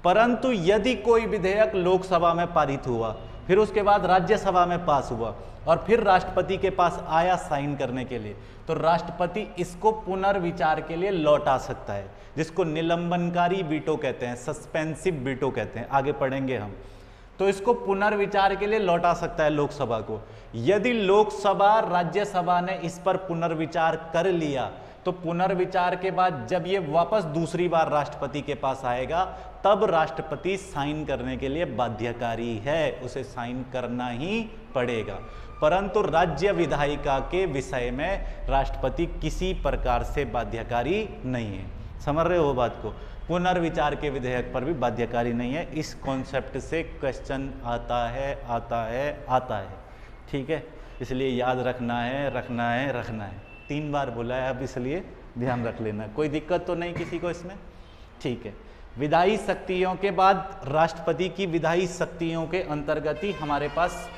परंतु यदि कोई विधेयक लोकसभा में पारित हुआ, फिर उसके बाद राज्यसभा में पास हुआ और फिर राष्ट्रपति के पास आया साइन करने के लिए, तो राष्ट्रपति इसको पुनर्विचार के लिए लौटा सकता है, जिसको निलंबनकारी वीटो कहते हैं, सस्पेंसिव वीटो कहते हैं, आगे पढ़ेंगे हम। तो इसको पुनर्विचार के लिए लौटा सकता है लोकसभा को। यदि लोकसभा राज्यसभा ने इस पर पुनर्विचार कर लिया, तो पुनर्विचार के बाद जब ये वापस दूसरी बार राष्ट्रपति के पास आएगा, तब राष्ट्रपति साइन करने के लिए बाध्यकारी है, उसे साइन करना ही पड़ेगा। परंतु राज्य विधायिका के विषय में राष्ट्रपति किसी प्रकार से बाध्यकारी नहीं है। समझ रहे हो बात को? पुनर्विचार के विधेयक पर भी बाध्यकारी नहीं है। इस कॉन्सेप्ट से क्वेश्चन आता है, आता है, आता है, ठीक है? इसलिए याद रखना है, रखना है, रखना है। 3 बार बोला है अब, इसलिए ध्यान रख लेना। कोई दिक्कत तो नहीं किसी को इसमें? ठीक है। विधायी शक्तियों के बाद राष्ट्रपति की विधायी शक्तियों के अंतर्गत ही हमारे पास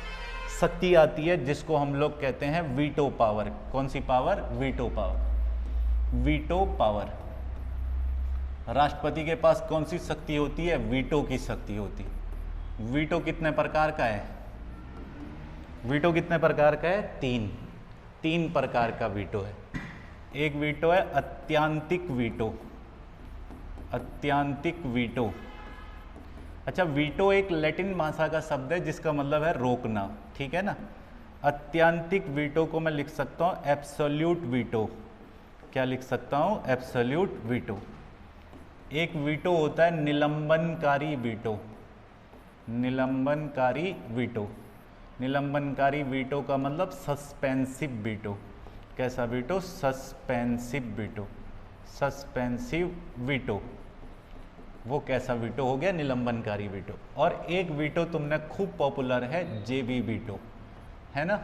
शक्ति आती है, जिसको हम लोग कहते हैं वीटो पावर। कौन सी power? Veto power. Veto power. राष्ट्रपति के पास कौन सी शक्ति होती है? वीटो की शक्ति होती है। वीटो कितने प्रकार का है? वीटो कितने प्रकार का है? 3 प्रकार का वीटो है। एक वीटो है अत्यांतिक वीटो। अत्यांतिक वीटो। अच्छा, वीटो एक लैटिन भाषा का शब्द है जिसका मतलब है रोकना, ठीक है ना? अत्यांतिक वीटो को मैं लिख सकता हूँ एब्सोल्यूट वीटो। क्या लिख सकता हूँ? Absolute veto. एक वीटो होता है निलंबनकारी वीटो। निलंबनकारी वीटो। निलंबनकारी वीटो का मतलब सस्पेंसिव वीटो। कैसा veto? Suspensive veto. Suspensive veto. वो कैसा वीटो हो गया? निलंबनकारी वीटो। और एक वीटो तुमने खूब पॉपुलर है, जेबी वीटो, है ना?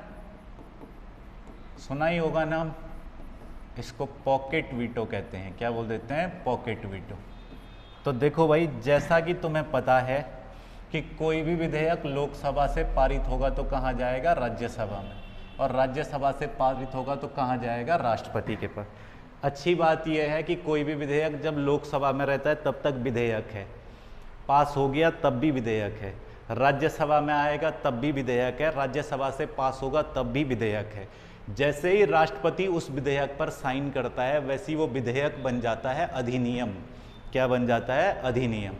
सुना ही होगा नाम। इसको पॉकेट वीटो कहते हैं। क्या बोल देते हैं? Pocket veto. तो देखो भाई, जैसा कि तुम्हें पता है कि कोई भी विधेयक लोकसभा से पारित होगा तो कहाँ जाएगा? राज्यसभा में। और राज्यसभा से पारित होगा तो कहाँ जाएगा? राष्ट्रपति के पास। अच्छी बात यह है कि कोई भी विधेयक जब लोकसभा में रहता है तब तक विधेयक है, पास हो गया तब भी विधेयक है, राज्यसभा में आएगा तब भी विधेयक है, राज्यसभा से पास होगा तब भी विधेयक है। जैसे ही राष्ट्रपति उस विधेयक पर साइन करता है, वैसे ही वो विधेयक बन जाता है अधिनियम। क्या बन जाता है? अधिनियम।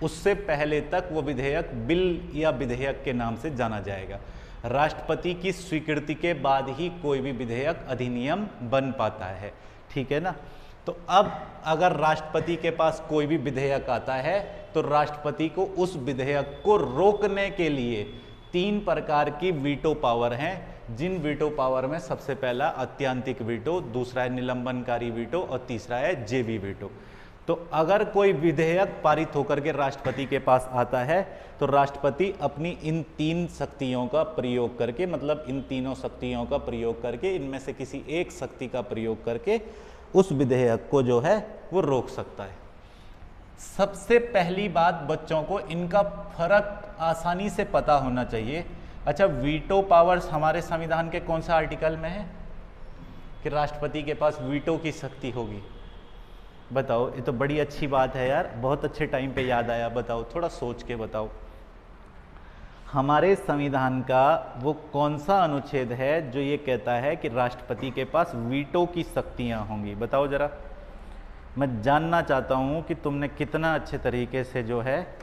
उससे पहले तक वो विधेयक बिल या विधेयक के नाम से जाना जाएगा। राष्ट्रपति की स्वीकृति के बाद ही कोई भी विधेयक अधिनियम बन पाता है, ठीक है ना? तो अब अगर राष्ट्रपति के पास कोई भी विधेयक आता है तो राष्ट्रपति को उस विधेयक को रोकने के लिए 3 प्रकार की वीटो पावर हैं, जिन वीटो पावर में सबसे पहला अत्यांतिक वीटो, दूसरा है निलंबनकारी वीटो और तीसरा है जेबी वीटो। तो अगर कोई विधेयक पारित होकर के राष्ट्रपति के पास आता है तो राष्ट्रपति अपनी इन 3 शक्तियों का प्रयोग करके, मतलब इन तीनों शक्तियों का प्रयोग करके, इनमें से किसी एक शक्ति का प्रयोग करके उस विधेयक को जो है वो रोक सकता है। सबसे पहली बात, बच्चों को इनका फर्क आसानी से पता होना चाहिए। अच्छा, वीटो पावर्स हमारे संविधान के कौन सा आर्टिकल में है कि राष्ट्रपति के पास वीटो की शक्ति होगी? बताओ। ये तो बड़ी अच्छी बात है यार, बहुत अच्छे टाइम पे याद आया। बताओ, थोड़ा सोच के बताओ, हमारे संविधान का वो कौन सा अनुच्छेद है जो ये कहता है कि राष्ट्रपति के पास वीटो की शक्तियां होंगी? बताओ जरा। मैं जानना चाहता हूं कि तुमने कितना अच्छे तरीके से जो है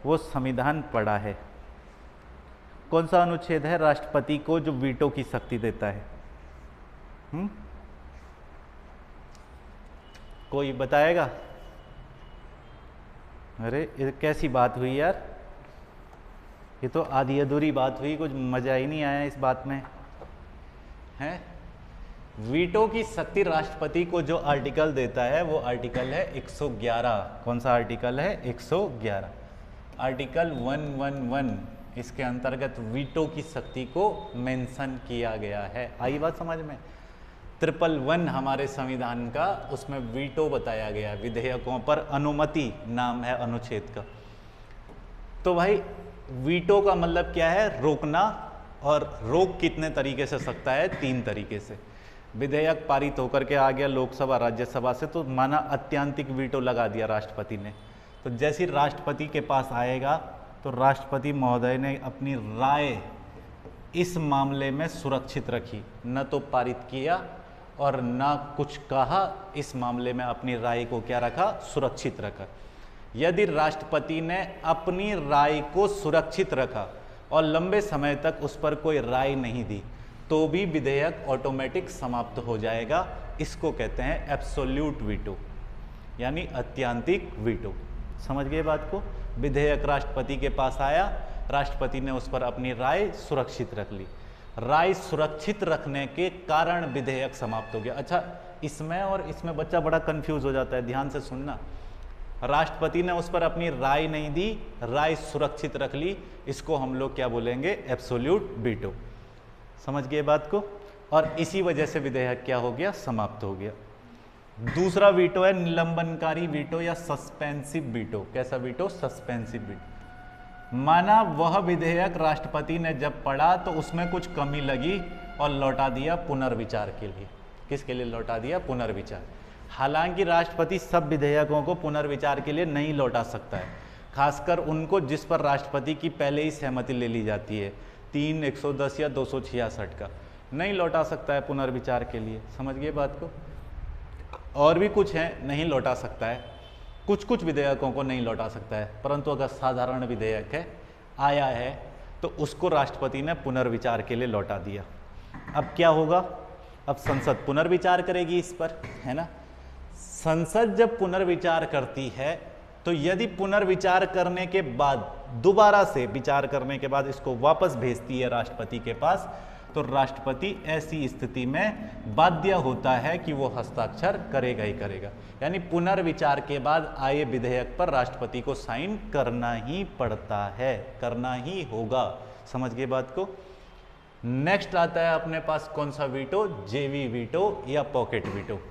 वो संविधान पढ़ा है। कौन सा अनुच्छेद है राष्ट्रपति को जो वीटो की शक्ति देता है? कोई बताएगा? अरे ये कैसी बात हुई यार, ये तो आधी अधूरी बात हुई, कुछ मजा ही नहीं आया इस बात में, है? वीटो की शक्ति राष्ट्रपति को जो आर्टिकल देता है वो आर्टिकल है 111। कौन सा आर्टिकल है? 111। आर्टिकल 111 इसके अंतर्गत वीटो की शक्ति को मेंशन किया गया है। आई बात समझ में? 111 हमारे संविधान का, उसमें वीटो बताया गया है, विधेयकों पर अनुमति नाम है अनुच्छेद का। तो भाई वीटो का मतलब क्या है? रोकना। और रोक कितने तरीके से सकता है? 3 तरीके से। विधेयक पारित होकर के आ गया लोकसभा राज्यसभा से, तो माना अत्यंतिक वीटो लगा दिया राष्ट्रपति ने। तो जैसे ही राष्ट्रपति के पास आएगा तो राष्ट्रपति महोदय ने अपनी राय इस मामले में सुरक्षित रखी, न तो पारित किया और न कुछ कहा, इस मामले में अपनी राय को क्या रखा? सुरक्षित रखा। यदि राष्ट्रपति ने अपनी राय को सुरक्षित रखा और लंबे समय तक उस पर कोई राय नहीं दी तो भी विधेयक ऑटोमेटिक समाप्त हो जाएगा। इसको कहते हैं एब्सोल्यूट वीटो, यानी अत्यंतिक वीटो। समझ गए बात को? विधेयक राष्ट्रपति के पास आया, राष्ट्रपति ने उस पर अपनी राय सुरक्षित रख ली, राय सुरक्षित रखने के कारण विधेयक समाप्त हो गया। अच्छा, इसमें और इसमें बच्चा बड़ा कंफ्यूज हो जाता है, ध्यान से सुनना। राष्ट्रपति ने उस पर अपनी राय नहीं दी, राय सुरक्षित रख ली, इसको हम लोग क्या बोलेंगे? Absolute veto. समझ गए बात को? और इसी वजह से विधेयक क्या हो गया? समाप्त हो गया। दूसरा वीटो है निलंबनकारी वीटो या सस्पेंसिव वीटो। कैसा वीटो? Suspensive veto. माना वह विधेयक राष्ट्रपति ने जब पढ़ा तो उसमें कुछ कमी लगी और लौटा दिया पुनर्विचार के लिए। किसके लिए लौटा दिया? पुनर्विचार। हालांकि राष्ट्रपति सब विधेयकों को पुनर्विचार के लिए नहीं लौटा सकता है, खासकर उनको जिस पर राष्ट्रपति की पहले ही सहमति ले ली जाती है, 3, 110 या 266 का नहीं लौटा सकता है पुनर्विचार के लिए। समझ गए बात को? और भी कुछ है नहीं लौटा सकता है, कुछ विधेयकों को नहीं लौटा सकता है, परंतु अगर साधारण विधेयक है आया है तो उसको राष्ट्रपति ने पुनर्विचार के लिए लौटा दिया। अब क्या होगा? अब संसद पुनर्विचार करेगी इस पर, है ना। संसद जब पुनर्विचार करती है तो यदि पुनर्विचार करने के बाद, दोबारा से विचार करने के बाद इसको वापस भेजती है राष्ट्रपति के पास, तो राष्ट्रपति ऐसी स्थिति में बाध्य होता है कि वो हस्ताक्षर करेगा ही करेगा। यानी पुनर्विचार के बाद आए विधेयक पर राष्ट्रपति को साइन करना ही पड़ता है, करना ही होगा। समझ गए बात को? नेक्स्ट आता है अपने पास कौन सा वीटो? जेवी वीटो या पॉकेट वीटो।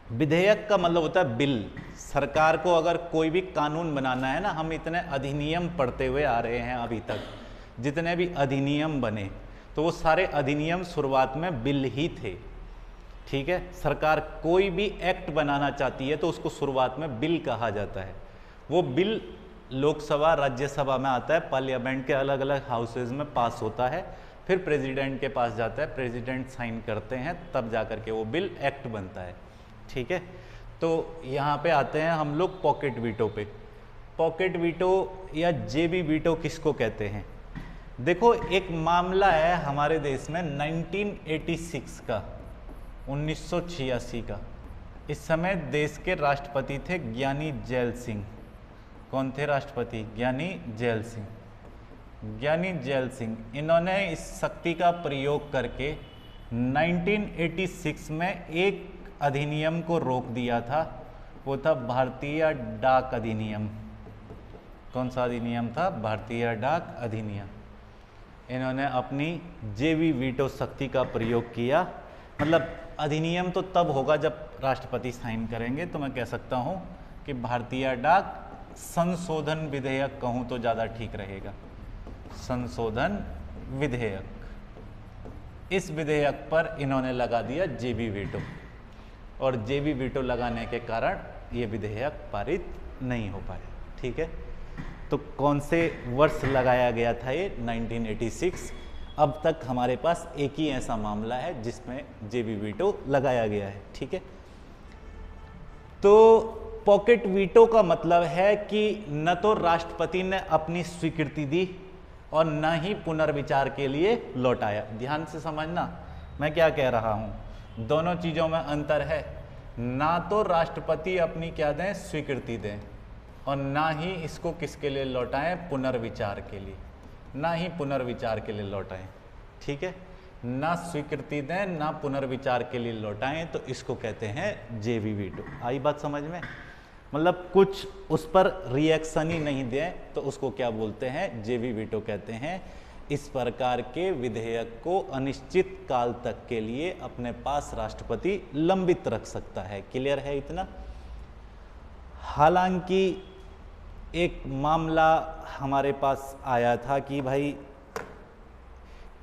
विधेयक का मतलब होता है बिल। सरकार को अगर कोई भी कानून बनाना है ना, हम इतने अधिनियम पढ़ते हुए आ रहे हैं अभी तक, जितने भी अधिनियम बने तो वो सारे अधिनियम शुरुआत में बिल ही थे। ठीक है, सरकार कोई भी एक्ट बनाना चाहती है तो उसको शुरुआत में बिल कहा जाता है। वो बिल लोकसभा राज्यसभा में आता है, पार्लियामेंट के अलग अलग हाउसेज में पास होता है, फिर प्रेसिडेंट के पास जाता है, प्रेसिडेंट साइन करते हैं, तब जाकर के वो बिल एक्ट बनता है। ठीक है, तो यहाँ पे आते हैं हम लोग पॉकेट वीटो पे। पॉकेट वीटो या जेबी वीटो किसको कहते हैं? देखो, एक मामला है हमारे देश में 1986 का, 1986 का। इस समय देश के राष्ट्रपति थे ज्ञानी जैल सिंह। कौन थे राष्ट्रपति? ज्ञानी जैल सिंह। ज्ञानी जैल सिंह, इन्होंने इस शक्ति का प्रयोग करके 1986 में एक अधिनियम को रोक दिया था। वो था भारतीय डाक अधिनियम। कौन सा अधिनियम था? भारतीय डाक अधिनियम। इन्होंने अपनी जेवी वीटो शक्ति का प्रयोग किया। मतलब अधिनियम तो तब होगा जब राष्ट्रपति साइन करेंगे, तो मैं कह सकता हूं कि भारतीय डाक संशोधन विधेयक कहूं तो ज़्यादा ठीक रहेगा। संशोधन विधेयक, इस विधेयक पर इन्होंने लगा दिया जेबी वीटो, और जेबी वीटो लगाने के कारण ये विधेयक पारित नहीं हो पाया। ठीक है, तो कौन से वर्ष लगाया गया था ये? 1986। अब तक हमारे पास एक ही ऐसा मामला है जिसमें जेबी वीटो लगाया गया है। ठीक है, तो पॉकेट वीटो का मतलब है कि न तो राष्ट्रपति ने अपनी स्वीकृति दी और न ही पुनर्विचार के लिए लौटाया। ध्यान से समझना मैं क्या कह रहा हूं, दोनों चीजों में अंतर है। ना तो राष्ट्रपति अपनी क्या दें? स्वीकृति दें, और ना ही इसको किसके लिए लौटाएं? पुनर्विचार के लिए, ना ही पुनर्विचार के लिए लौटाएं। ठीक है, ना स्वीकृति दें ना पुनर्विचार के लिए लौटाएं, तो इसको कहते हैं जेवी वीटो। आई बात समझ में? मतलब कुछ उस पर रिएक्शन ही नहीं दें तो उसको क्या बोलते हैं? जेवी वीटो कहते हैं। इस प्रकार के विधेयक को अनिश्चित काल तक के लिए अपने पास राष्ट्रपति लंबित रख सकता है। क्लियर है इतना? हालांकि एक मामला हमारे पास आया था कि भाई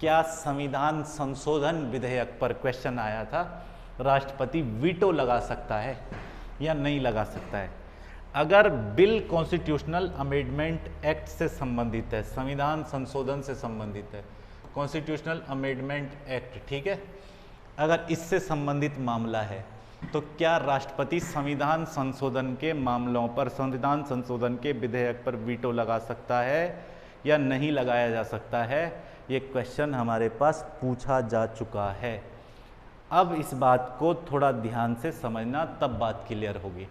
क्या संविधान संशोधन विधेयक पर क्वेश्चन आया था, राष्ट्रपति वीटो लगा सकता है या नहीं लगा सकता है। अगर बिल कॉन्स्टिट्यूशनल अमेंडमेंट एक्ट से संबंधित है, संविधान संशोधन से संबंधित है, कॉन्स्टिट्यूशनल अमेंडमेंट एक्ट, ठीक है, अगर इससे संबंधित मामला है तो क्या राष्ट्रपति संविधान संशोधन के मामलों पर, संविधान संशोधन के विधेयक पर वीटो लगा सकता है या नहीं लगाया जा सकता है? ये क्वेश्चन हमारे पास पूछा जा चुका है। अब इस बात को थोड़ा ध्यान से समझना, तब बात क्लियर होगी।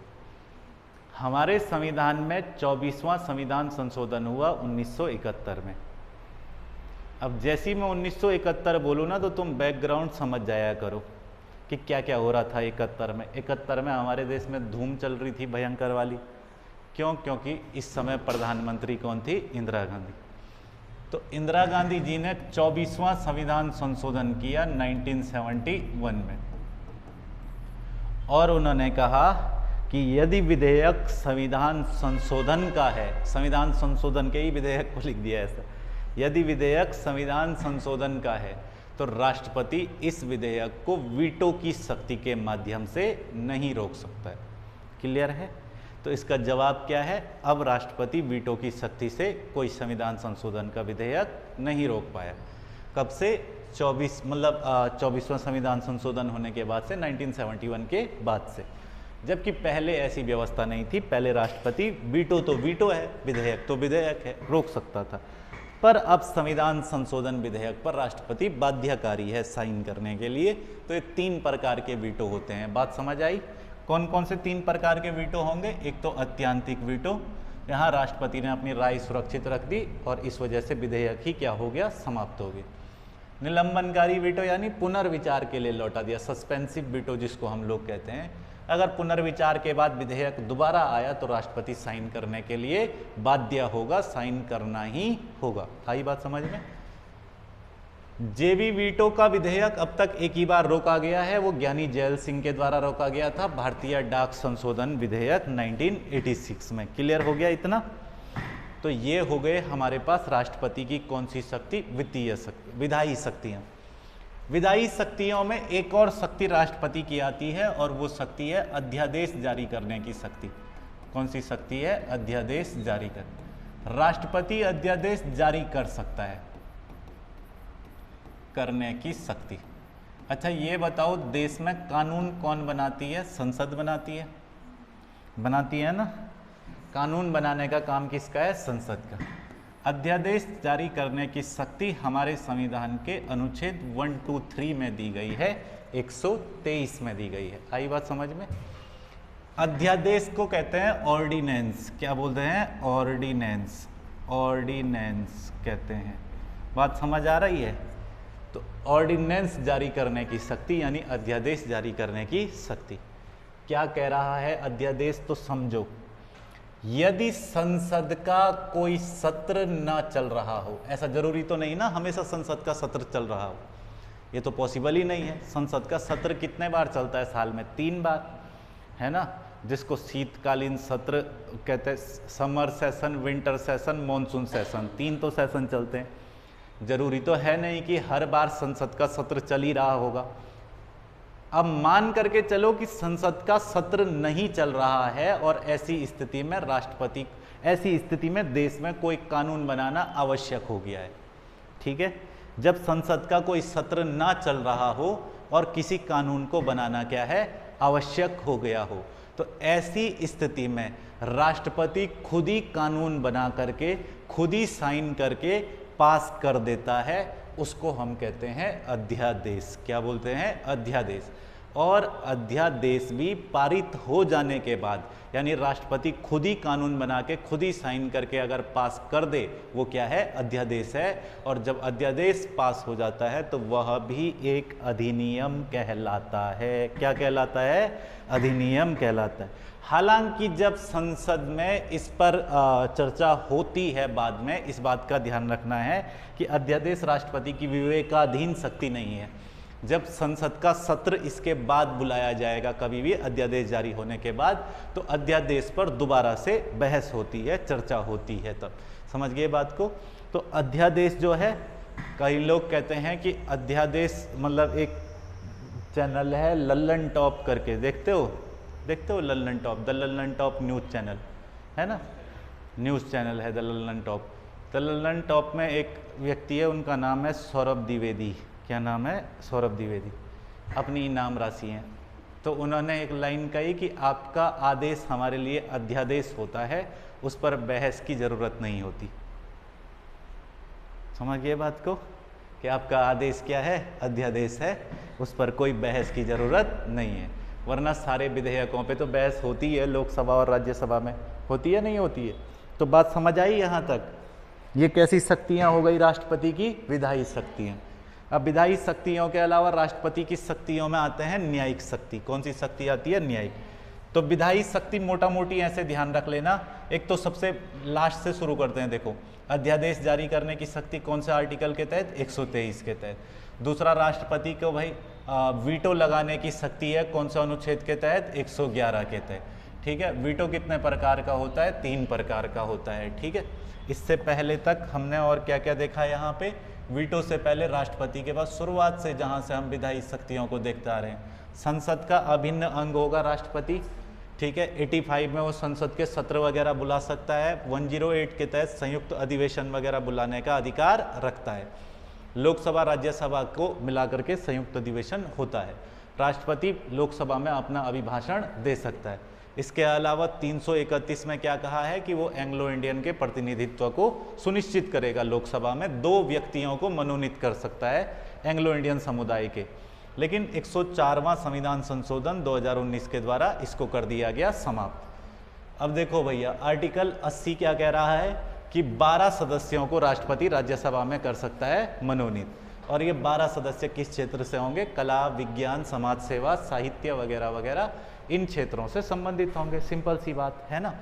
हमारे संविधान में 24वां संविधान संशोधन हुआ 1971 में। अब जैसी मैं 1971 बोलूँ ना तो तुम बैकग्राउंड समझ जाया करो कि क्या क्या हो रहा था 71 में। 71 में हमारे देश में धूम चल रही थी भयंकर वाली। क्यों? क्योंकि इस समय प्रधानमंत्री कौन थी? इंदिरा गांधी। तो इंदिरा गांधी जी ने 24वां संविधान संशोधन किया 1971 में, और उन्होंने कहा कि यदि विधेयक संविधान संशोधन का है, संविधान संशोधन के ही विधेयक को लिख दिया ऐसा, यदि विधेयक संविधान संशोधन का है तो राष्ट्रपति इस विधेयक को वीटो की शक्ति के माध्यम से नहीं रोक सकता है। क्लियर है? तो इसका जवाब क्या है? अब राष्ट्रपति वीटो की शक्ति से कोई संविधान संशोधन का विधेयक नहीं रोक पाया। कब से? 24वां संविधान संशोधन होने के बाद से, 1971 के बाद से। जबकि पहले ऐसी व्यवस्था नहीं थी। पहले राष्ट्रपति वीटो तो वीटो है, विधेयक तो विधेयक है, रोक सकता था। पर अब संविधान संशोधन विधेयक पर राष्ट्रपति बाध्यकारी है साइन करने के लिए। तो ये 3 प्रकार के वीटो होते हैं। बात समझ आई? कौन कौन से 3 प्रकार के वीटो होंगे? एक तो अत्यंतिक वीटो, यहाँ राष्ट्रपति ने अपनी राय सुरक्षित रख दी और इस वजह से विधेयक ही क्या हो गया? समाप्त हो गया। निलंबनकारी वीटो यानी पुनर्विचार के लिए लौटा दिया, सस्पेंसिव वीटो जिसको हम लोग कहते हैं। अगर पुनर्विचार के बाद विधेयक दोबारा आया तो राष्ट्रपति साइन करने के लिए बाध्य होगा, साइन करना ही होगा। आई बात समझ में? जेवी वीटो का विधेयक अब तक एक ही बार रोका गया है, वो ज्ञानी जैल सिंह के द्वारा रोका गया था, भारतीय डाक संशोधन विधेयक 1986 में। क्लियर हो गया इतना? तो ये हो गए हमारे पास राष्ट्रपति की कौन सी शक्ति? वित्तीय शक्ति, विधायी शक्तियां। विधायी शक्तियों में एक और शक्ति राष्ट्रपति की आती है और वो शक्ति है अध्यादेश जारी करने की शक्ति। कौन सी शक्ति है? अध्यादेश जारी करने। राष्ट्रपति अध्यादेश जारी कर सकता है, करने की शक्ति। अच्छा ये बताओ, देश में कानून कौन बनाती है? संसद बनाती है, बनाती है ना? कानून बनाने का काम किसका है? संसद का। अध्यादेश जारी करने की शक्ति हमारे संविधान के अनुच्छेद 123 में दी गई है, 123 में दी गई है। आई बात समझ में? अध्यादेश को कहते हैं ऑर्डिनेंस। क्या बोलते हैं? ऑर्डिनेंस, ऑर्डिनेंस कहते हैं। बात समझ आ रही है? तो ऑर्डिनेंस जारी करने की शक्ति यानी अध्यादेश जारी करने की शक्ति। क्या कह रहा है अध्यादेश? तो समझो, यदि संसद का कोई सत्र ना चल रहा हो, ऐसा जरूरी तो नहीं ना हमेशा संसद का सत्र चल रहा हो, ये तो पॉसिबल ही नहीं है। संसद का सत्र कितने बार चलता है साल में? 3 बार, है ना? जिसको शीतकालीन सत्र कहते हैं, summer session, winter session, monsoon session. 3 तो सेशन चलते हैं। जरूरी तो है नहीं कि हर बार संसद का सत्र चल ही रहा होगा। अब मान करके चलो कि संसद का सत्र नहीं चल रहा है और ऐसी स्थिति में राष्ट्रपति, ऐसी स्थिति में देश में कोई कानून बनाना आवश्यक हो गया है। ठीक है? जब संसद का कोई सत्र ना चल रहा हो और किसी कानून को बनाना क्या है? आवश्यक हो गया हो, तो ऐसी स्थिति में राष्ट्रपति खुद ही कानून बना करके, खुद ही साइन करके पास कर देता है। उसको हम कहते हैं अध्यादेश। क्या बोलते हैं? अध्यादेश। और अध्यादेश भी पारित हो जाने के बाद, यानी राष्ट्रपति खुद ही कानून बना के खुद ही साइन करके अगर पास कर दे, वो क्या है, अध्यादेश है। और जब अध्यादेश पास हो जाता है तो वह भी एक अधिनियम कहलाता है। क्या कहलाता है, अधिनियम कहलाता है। हालांकि जब संसद में इस पर चर्चा होती है बाद में, इस बात का ध्यान रखना है कि अध्यादेश राष्ट्रपति की विवेकाधीन शक्ति नहीं है। जब संसद का सत्र इसके बाद बुलाया जाएगा कभी भी अध्यादेश जारी होने के बाद, तो अध्यादेश पर दोबारा से बहस होती है, चर्चा होती है। तब समझ गए बात को। तो अध्यादेश जो है, कई लोग कहते हैं कि अध्यादेश मतलब एक चैनल है लल्लन टॉप करके, देखते हो Lallan top, the Lallan top news channel है ना, न्यूज़ चैनल है the Lallan top. The Lallan top में एक व्यक्ति है, उनका नाम है सौरभ द्विवेदी। क्या नाम है, सौरभ द्विवेदी, अपनी नाम राशि हैं। तो उन्होंने एक लाइन कही कि आपका आदेश हमारे लिए अध्यादेश होता है, उस पर बहस की ज़रूरत नहीं होती। समझिए बात को कि आपका आदेश क्या है, अध्यादेश है, उस पर कोई बहस की ज़रूरत नहीं है। वरना सारे विधेयकों पे तो बहस होती है, लोकसभा और राज्यसभा में होती है, नहीं होती है। तो बात समझ आई यहाँ तक। ये कैसी शक्तियाँ हो गई राष्ट्रपति की, विधायी शक्तियाँ। अब विधायी शक्तियों के अलावा राष्ट्रपति की शक्तियों में आते हैं न्यायिक शक्ति। कौन सी शक्ति आती है, न्यायिक। तो विधायी शक्ति मोटा मोटी ऐसे ध्यान रख लेना। एक तो सबसे लास्ट से शुरू करते हैं, देखो अध्यादेश जारी करने की शक्ति कौन से आर्टिकल के तहत, 123 के तहत। दूसरा, राष्ट्रपति को भाई वीटो लगाने की शक्ति है, कौन सा अनुच्छेद के तहत, 111 के तहत। ठीक है, वीटो कितने प्रकार का होता है, 3 प्रकार का होता है। ठीक है, इससे पहले तक हमने और क्या क्या देखा यहाँ पे, वीटो से पहले राष्ट्रपति के पास शुरुआत से जहाँ से हम विधायी शक्तियों को देखते आ रहे हैं, संसद का अभिन्न अंग होगा राष्ट्रपति। ठीक है, 85 में वो संसद के सत्र वगैरह बुला सकता है। 108 के तहत संयुक्त अधिवेशन वगैरह बुलाने का अधिकार रखता है। लोकसभा राज्यसभा को मिलाकर के संयुक्त अधिवेशन होता है। राष्ट्रपति लोकसभा में अपना अभिभाषण दे सकता है। इसके अलावा 331 में क्या कहा है कि वो एंग्लो इंडियन के प्रतिनिधित्व को सुनिश्चित करेगा। लोकसभा में 2 व्यक्तियों को मनोनीत कर सकता है एंग्लो इंडियन समुदाय के। लेकिन 104वां संविधान संशोधन 2019 के द्वारा इसको कर दिया गया समाप्त। अब देखो भैया, आर्टिकल 80 क्या कह रहा है कि 12 सदस्यों को राष्ट्रपति राज्यसभा में कर सकता है मनोनीत। और ये 12 सदस्य किस क्षेत्र से होंगे, कला, विज्ञान, समाज सेवा, साहित्य वगैरह वगैरह, इन क्षेत्रों से संबंधित होंगे। सिंपल सी बात है ना।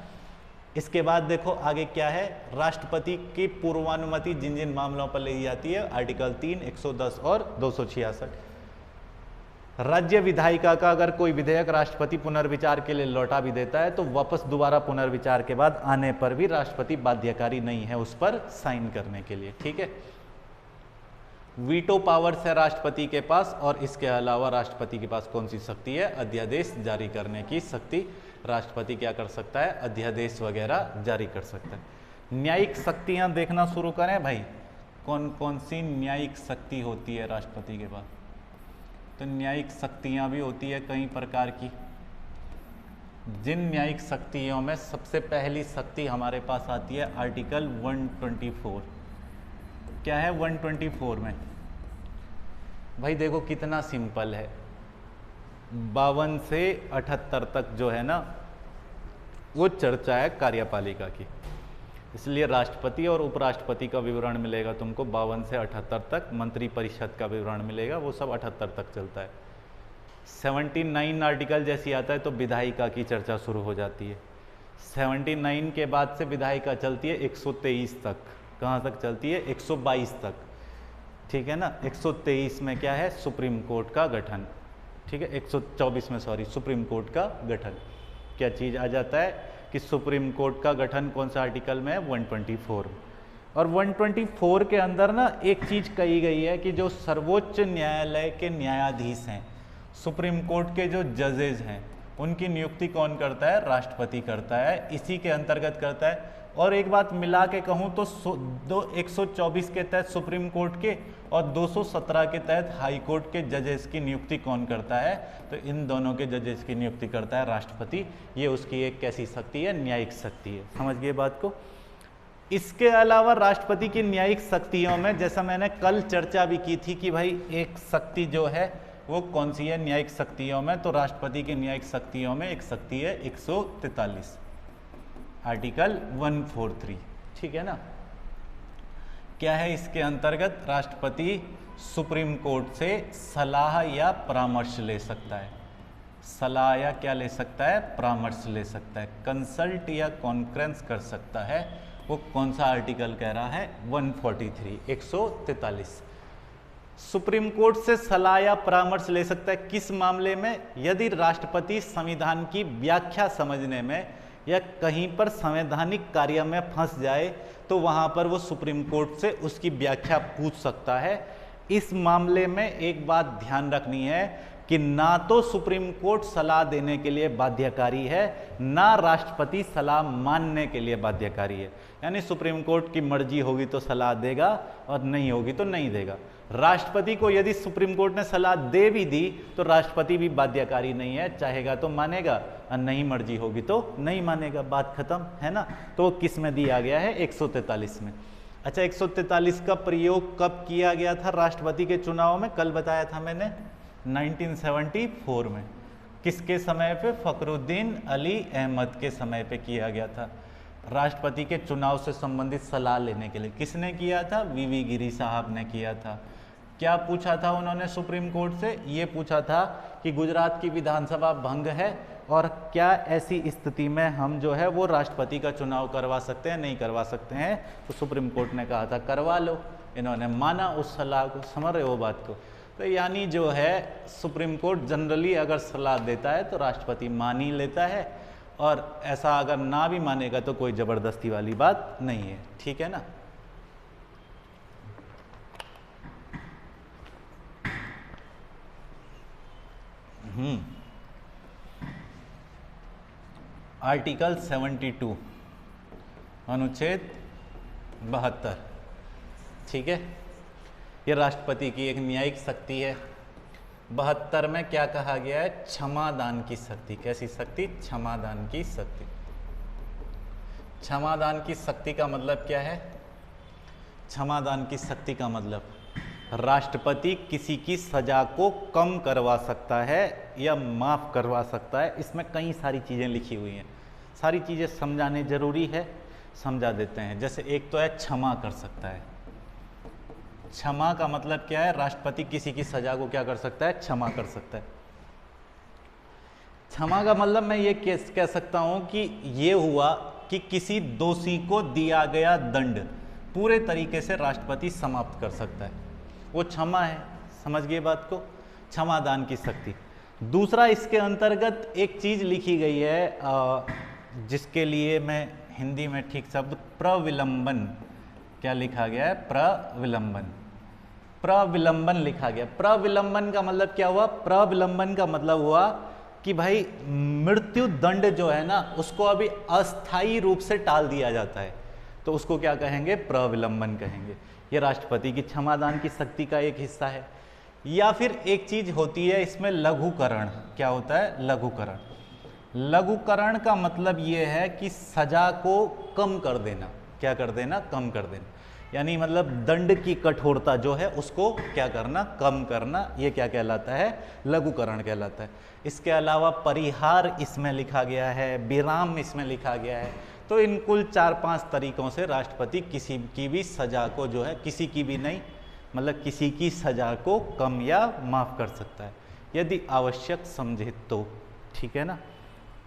इसके बाद देखो आगे क्या है, राष्ट्रपति की पूर्वानुमति जिन जिन मामलों पर ली जाती है, आर्टिकल 3, 110 और 266। राज्य विधायिका का अगर कोई विधेयक राष्ट्रपति पुनर्विचार के लिए लौटा भी देता है तो वापस दोबारा पुनर्विचार के बाद आने पर भी राष्ट्रपति बाध्यकारी नहीं है उस पर साइन करने के लिए। ठीक है, वीटो पावर्स है राष्ट्रपति के पास। और इसके अलावा राष्ट्रपति के पास कौन सी शक्ति है, अध्यादेश जारी करने की शक्ति। राष्ट्रपति क्या कर सकता है, अध्यादेश वगैरह जारी कर सकता है। न्यायिक शक्तियां देखना शुरू करें भाई, कौन कौन सी न्यायिक शक्ति होती है राष्ट्रपति के पास। तो न्यायिक शक्तियां भी होती है कई प्रकार की। जिन न्यायिक शक्तियों में सबसे पहली शक्ति हमारे पास आती है आर्टिकल 124। क्या है 124 में भाई, देखो कितना सिंपल है। 52 से 78 तक जो है ना, वो चर्चा है कार्यपालिका की। इसलिए राष्ट्रपति और उपराष्ट्रपति का विवरण मिलेगा तुमको 52 से 78 तक। मंत्री परिषद का विवरण मिलेगा, वो सब 78 तक चलता है। 79 आर्टिकल जैसी आता है तो विधायिका की चर्चा शुरू हो जाती है। 79 के बाद से विधायिका चलती है 123 तक। कहाँ तक चलती है, 122 तक। ठीक है ना। 123 में क्या है, सुप्रीम कोर्ट का गठन। ठीक है, 124 में सॉरी, सुप्रीम कोर्ट का गठन। क्या चीज़ आ जाता है कि सुप्रीम कोर्ट का गठन कौन सा आर्टिकल में है, 124। और 124 के अंदर ना एक चीज़ कही गई है कि जो सर्वोच्च न्यायालय के न्यायाधीश हैं, सुप्रीम कोर्ट के जो जजेज हैं, उनकी नियुक्ति कौन करता है, राष्ट्रपति करता है। इसी के अंतर्गत करता है। और एक बात मिला के कहूँ तो 124 के तहत सुप्रीम कोर्ट के और 217 के तहत हाई कोर्ट के जजेस की नियुक्ति कौन करता है, तो इन दोनों के जजेस की नियुक्ति करता है राष्ट्रपति। ये उसकी एक कैसी शक्ति है, न्यायिक शक्ति है। समझ गए बात को। इसके अलावा राष्ट्रपति की न्यायिक शक्तियों में जैसा मैंने कल चर्चा भी की थी कि भाई एक शक्ति जो है वो कौन सी है न्यायिक शक्तियों में? तो राष्ट्रपति की न्यायिक शक्तियों में एक शक्ति है 143, आर्टिकल 143, ठीक है ना। क्या है इसके अंतर्गत? राष्ट्रपति सुप्रीम कोर्ट से सलाह या परामर्श ले सकता है। सलाह या क्या ले सकता है? परामर्श ले सकता है, कंसल्ट या कॉन्फ्रेंस कर सकता है। वो कौन सा आर्टिकल कह रहा है? 143, 143। सुप्रीम कोर्ट से सलाह या परामर्श ले सकता है किस मामले में? यदि राष्ट्रपति संविधान की व्याख्या समझने में या कहीं पर संवैधानिक कार्य में फंस जाए तो वहां पर वो सुप्रीम कोर्ट से उसकी व्याख्या पूछ सकता है। इस मामले में एक बात ध्यान रखनी है कि ना तो सुप्रीम कोर्ट सलाह देने के लिए बाध्यकारी है, ना राष्ट्रपति सलाह मानने के लिए बाध्यकारी है। यानी सुप्रीम कोर्ट की मर्जी होगी तो सलाह देगा और नहीं होगी तो नहीं देगा। राष्ट्रपति को यदि सुप्रीम कोर्ट ने सलाह दे भी दी तो राष्ट्रपति भी बाध्यकारी नहीं है, चाहेगा तो मानेगा और नहीं मर्जी होगी तो नहीं मानेगा, बात खत्म है ना। तो किस में दिया गया है? 143 में। अच्छा, 143 का प्रयोग कब किया गया था राष्ट्रपति के चुनाव में? कल बताया था मैंने, 1974 में। किसके समय पे? फखरुद्दीन अली अहमद के समय पे किया गया था। राष्ट्रपति के चुनाव से संबंधित सलाह लेने के लिए किसने किया था? वीवी गिरी साहब ने किया था। क्या पूछा था उन्होंने सुप्रीम कोर्ट से? ये पूछा था कि गुजरात की विधानसभा भंग है और क्या ऐसी स्थिति में हम जो है वो राष्ट्रपति का चुनाव करवा सकते हैं, नहीं करवा सकते हैं? तो सुप्रीम कोर्ट ने कहा था करवा लो। इन्होंने माना उस सलाह को, समझ रहे हो बात को? तो यानी जो है सुप्रीम कोर्ट जनरली अगर सलाह देता है तो राष्ट्रपति मान ही लेता है, और ऐसा अगर ना भी मानेगा तो कोई जबरदस्ती वाली बात नहीं है, ठीक है ना। आर्टिकल 72, अनुच्छेद 72, ठीक है। ये राष्ट्रपति की एक न्यायिक शक्ति है। 72 में क्या कहा गया है? क्षमादान की शक्ति। कैसी शक्ति? क्षमादान की शक्ति। क्षमादान की शक्ति का मतलब क्या है? क्षमादान की शक्ति का मतलब राष्ट्रपति किसी की सजा को कम करवा सकता है या माफ करवा सकता है। इसमें कई सारी चीजें लिखी हुई हैं, सारी चीजें समझाने जरूरी है, समझा देते हैं। जैसे एक तो है क्षमा कर सकता है। क्षमा का मतलब क्या है? राष्ट्रपति किसी की सजा को क्या कर सकता है? क्षमा कर सकता है। क्षमा का मतलब मैं ये कह सकता हूं कि ये हुआ कि किसी दोषी को दिया गया दंड पूरे तरीके से राष्ट्रपति समाप्त कर सकता है, वो क्षमा है। समझ गए बात को? क्षमादान की शक्ति। दूसरा, इसके अंतर्गत एक चीज लिखी गई है जिसके लिए मैं हिंदी में ठीक शब्द प्रविलंबन, क्या लिखा गया है? प्रविलंबन। प्रविलंबन लिखा गया। प्रविलंबन का मतलब क्या हुआ? प्रविलंबन का मतलब हुआ कि भाई मृत्यु दंड जो है ना उसको अभी अस्थायी रूप से टाल दिया जाता है, तो उसको क्या कहेंगे? प्रविलंबन कहेंगे। ये राष्ट्रपति की क्षमादान की शक्ति का एक हिस्सा है। या फिर एक चीज होती है इसमें लघुकरण। क्या होता है? लघुकरण। लघुकरण का मतलब ये है कि सजा को कम कर देना। क्या कर देना? कम कर देना। यानी मतलब दंड की कठोरता जो है उसको क्या करना? कम करना। ये क्या कहलाता है? लघुकरण कहलाता है। इसके अलावा परिहार इसमें लिखा गया है, विराम इसमें लिखा गया है। तो इन कुल 4-5 तरीकों से राष्ट्रपति किसी की भी सजा को जो है, किसी की भी नहीं मतलब किसी की सजा को कम या माफ कर सकता है यदि आवश्यक समझे तो, ठीक है ना।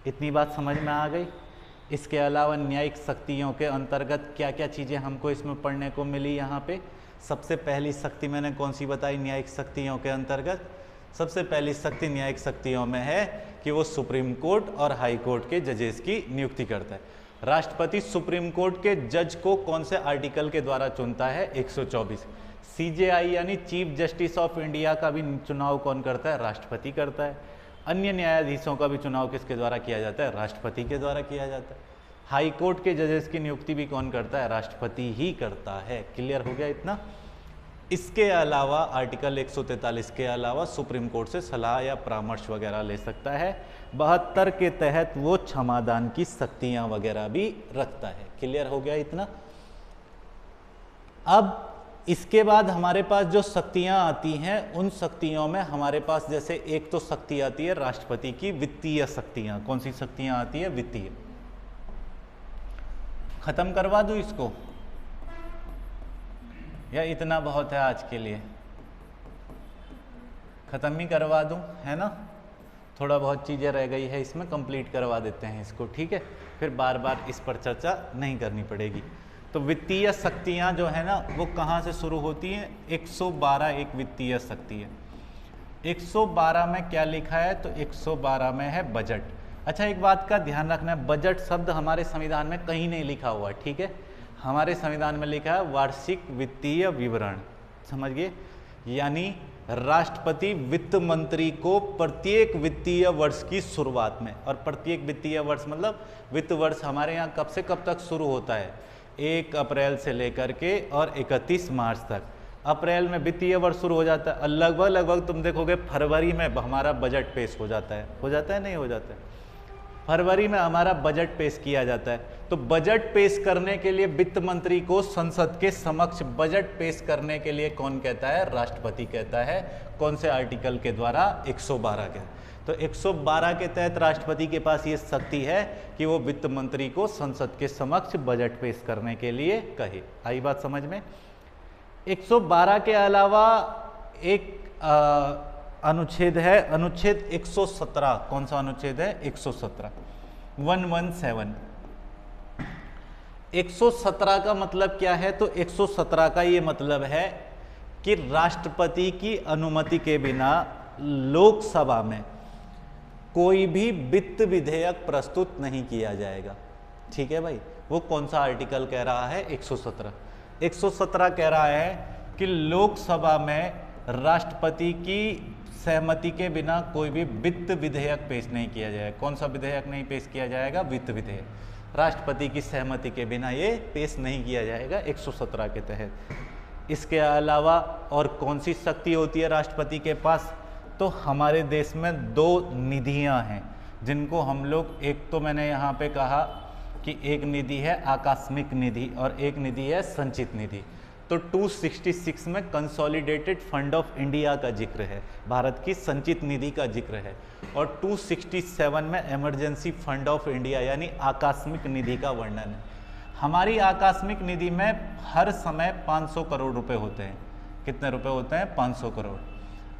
इतनी बात समझ में आ गई। इसके अलावा न्यायिक शक्तियों के अंतर्गत क्या क्या चीज़ें हमको इसमें पढ़ने को मिली यहाँ पे? सबसे पहली शक्ति मैंने कौन सी बताई न्यायिक शक्तियों के अंतर्गत? सबसे पहली शक्ति न्यायिक शक्तियों में है कि वो सुप्रीम कोर्ट और हाई कोर्ट के जजेस की नियुक्ति करता है। राष्ट्रपति सुप्रीम कोर्ट के जज को कौन से आर्टिकल के द्वारा चुनता है? 124। CJI यानी चीफ जस्टिस ऑफ इंडिया का भी चुनाव कौन करता है? राष्ट्रपति करता है। अन्य न्यायाधीशों का भी चुनाव किसके द्वारा किया जाता है? राष्ट्रपति के द्वारा किया जाता है। हाई कोर्ट के जजेस की नियुक्ति भी कौन करता है? राष्ट्रपति ही करता है। क्लियर हो गया इतना? इसके अलावा आर्टिकल 143 के अलावा सुप्रीम कोर्ट से सलाह या परामर्श वगैरह ले सकता है। 72 के तहत वो क्षमादान की शक्तियां वगैरह भी रखता है। क्लियर हो गया इतना? अब इसके बाद हमारे पास जो शक्तियां आती हैं उन शक्तियों में हमारे पास जैसे एक तो शक्ति आती है राष्ट्रपति की वित्तीय शक्तियां। कौन सी शक्तियां आती है? वित्तीय। खत्म करवा दूं इसको या इतना बहुत है आज के लिए? खत्म ही करवा दूं, है ना? थोड़ा बहुत चीज़ें रह गई है इसमें, कंप्लीट करवा देते हैं इसको, ठीक है? फिर बार बार इस पर चर्चा नहीं करनी पड़ेगी। तो वित्तीय शक्तियां जो है ना वो कहाँ से शुरू होती हैं? 112 एक वित्तीय शक्ति है। 112 में क्या लिखा है? तो 112 में है बजट। अच्छा, एक बात का ध्यान रखना है, बजट शब्द हमारे संविधान में कहीं नहीं लिखा हुआ, ठीक है? हमारे संविधान में लिखा है वार्षिक वित्तीय विवरण, समझ गए? यानी राष्ट्रपति वित्त मंत्री को प्रत्येक वित्तीय वर्ष की शुरुआत में, और प्रत्येक वित्तीय वर्ष मतलब वित्त वर्ष हमारे यहाँ कब से कब तक शुरू होता है? 1 अप्रैल से लेकर के और 31 मार्च तक। अप्रैल में वित्तीय वर्ष शुरू हो जाता है और लगभग तुम देखोगे फरवरी में हमारा बजट पेश हो जाता है नहीं हो जाता है? फरवरी में हमारा बजट पेश किया जाता है। तो बजट पेश करने के लिए वित्त मंत्री को संसद के समक्ष बजट पेश करने के लिए कौन कहता है? राष्ट्रपति कहता है। कौन से आर्टिकल के द्वारा? 112 के। तो 112 के तहत राष्ट्रपति के पास ये शक्ति है कि वो वित्त मंत्री को संसद के समक्ष बजट पेश करने के लिए कहे। आई बात समझ में? 112 के अलावा एक अनुच्छेद है, अनुच्छेद 117। कौन सा अनुच्छेद है? 117, 117। 117 का मतलब क्या है? तो 117 का ये मतलब है कि राष्ट्रपति की अनुमति के बिना लोकसभा में कोई भी वित्त विधेयक प्रस्तुत नहीं किया जाएगा। ठीक है भाई? वो कौन सा आर्टिकल कह रहा है? 117। 117 कह रहा है कि लोकसभा में राष्ट्रपति की सहमति के बिना कोई भी वित्त विधेयक पेश नहीं किया जाएगा। कौन सा विधेयक नहीं पेश किया जाएगा? वित्त विधेयक। राष्ट्रपति की सहमति के बिना ये पेश नहीं किया जाएगा 117 के तहत। इसके अलावा और कौन सी शक्ति होती है राष्ट्रपति के पास? तो हमारे देश में 2 निधियां हैं जिनको हम लोग, एक तो मैंने यहाँ पे कहा कि एक निधि है आकस्मिक निधि और एक निधि है संचित निधि। तो 266 में कंसोलिडेटेड फंड ऑफ इंडिया का जिक्र है, भारत की संचित निधि का जिक्र है, और 267 में इमरजेंसी फंड ऑफ इंडिया यानी आकस्मिक निधि का वर्णन है। हमारी आकस्मिक निधि में हर समय 500 करोड़ रुपए होते हैं। कितने रुपए होते हैं? 500 करोड़।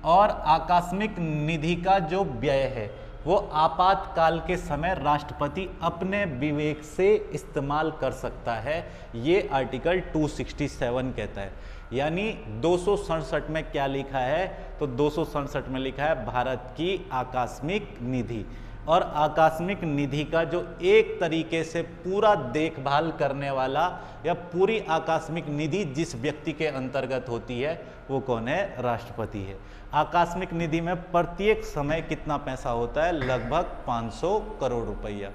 और आकस्मिक निधि का जो व्यय है वो आपातकाल के समय राष्ट्रपति अपने विवेक से इस्तेमाल कर सकता है, ये आर्टिकल 267 कहता है। यानी 267 में क्या लिखा है? तो 267 में लिखा है भारत की आकस्मिक निधि, और आकस्मिक निधि का जो एक तरीके से पूरा देखभाल करने वाला या पूरी आकस्मिक निधि जिस व्यक्ति के अंतर्गत होती है वो कौन है? राष्ट्रपति है। आकस्मिक निधि में प्रत्येक समय कितना पैसा होता है? लगभग 500 करोड़ रुपया।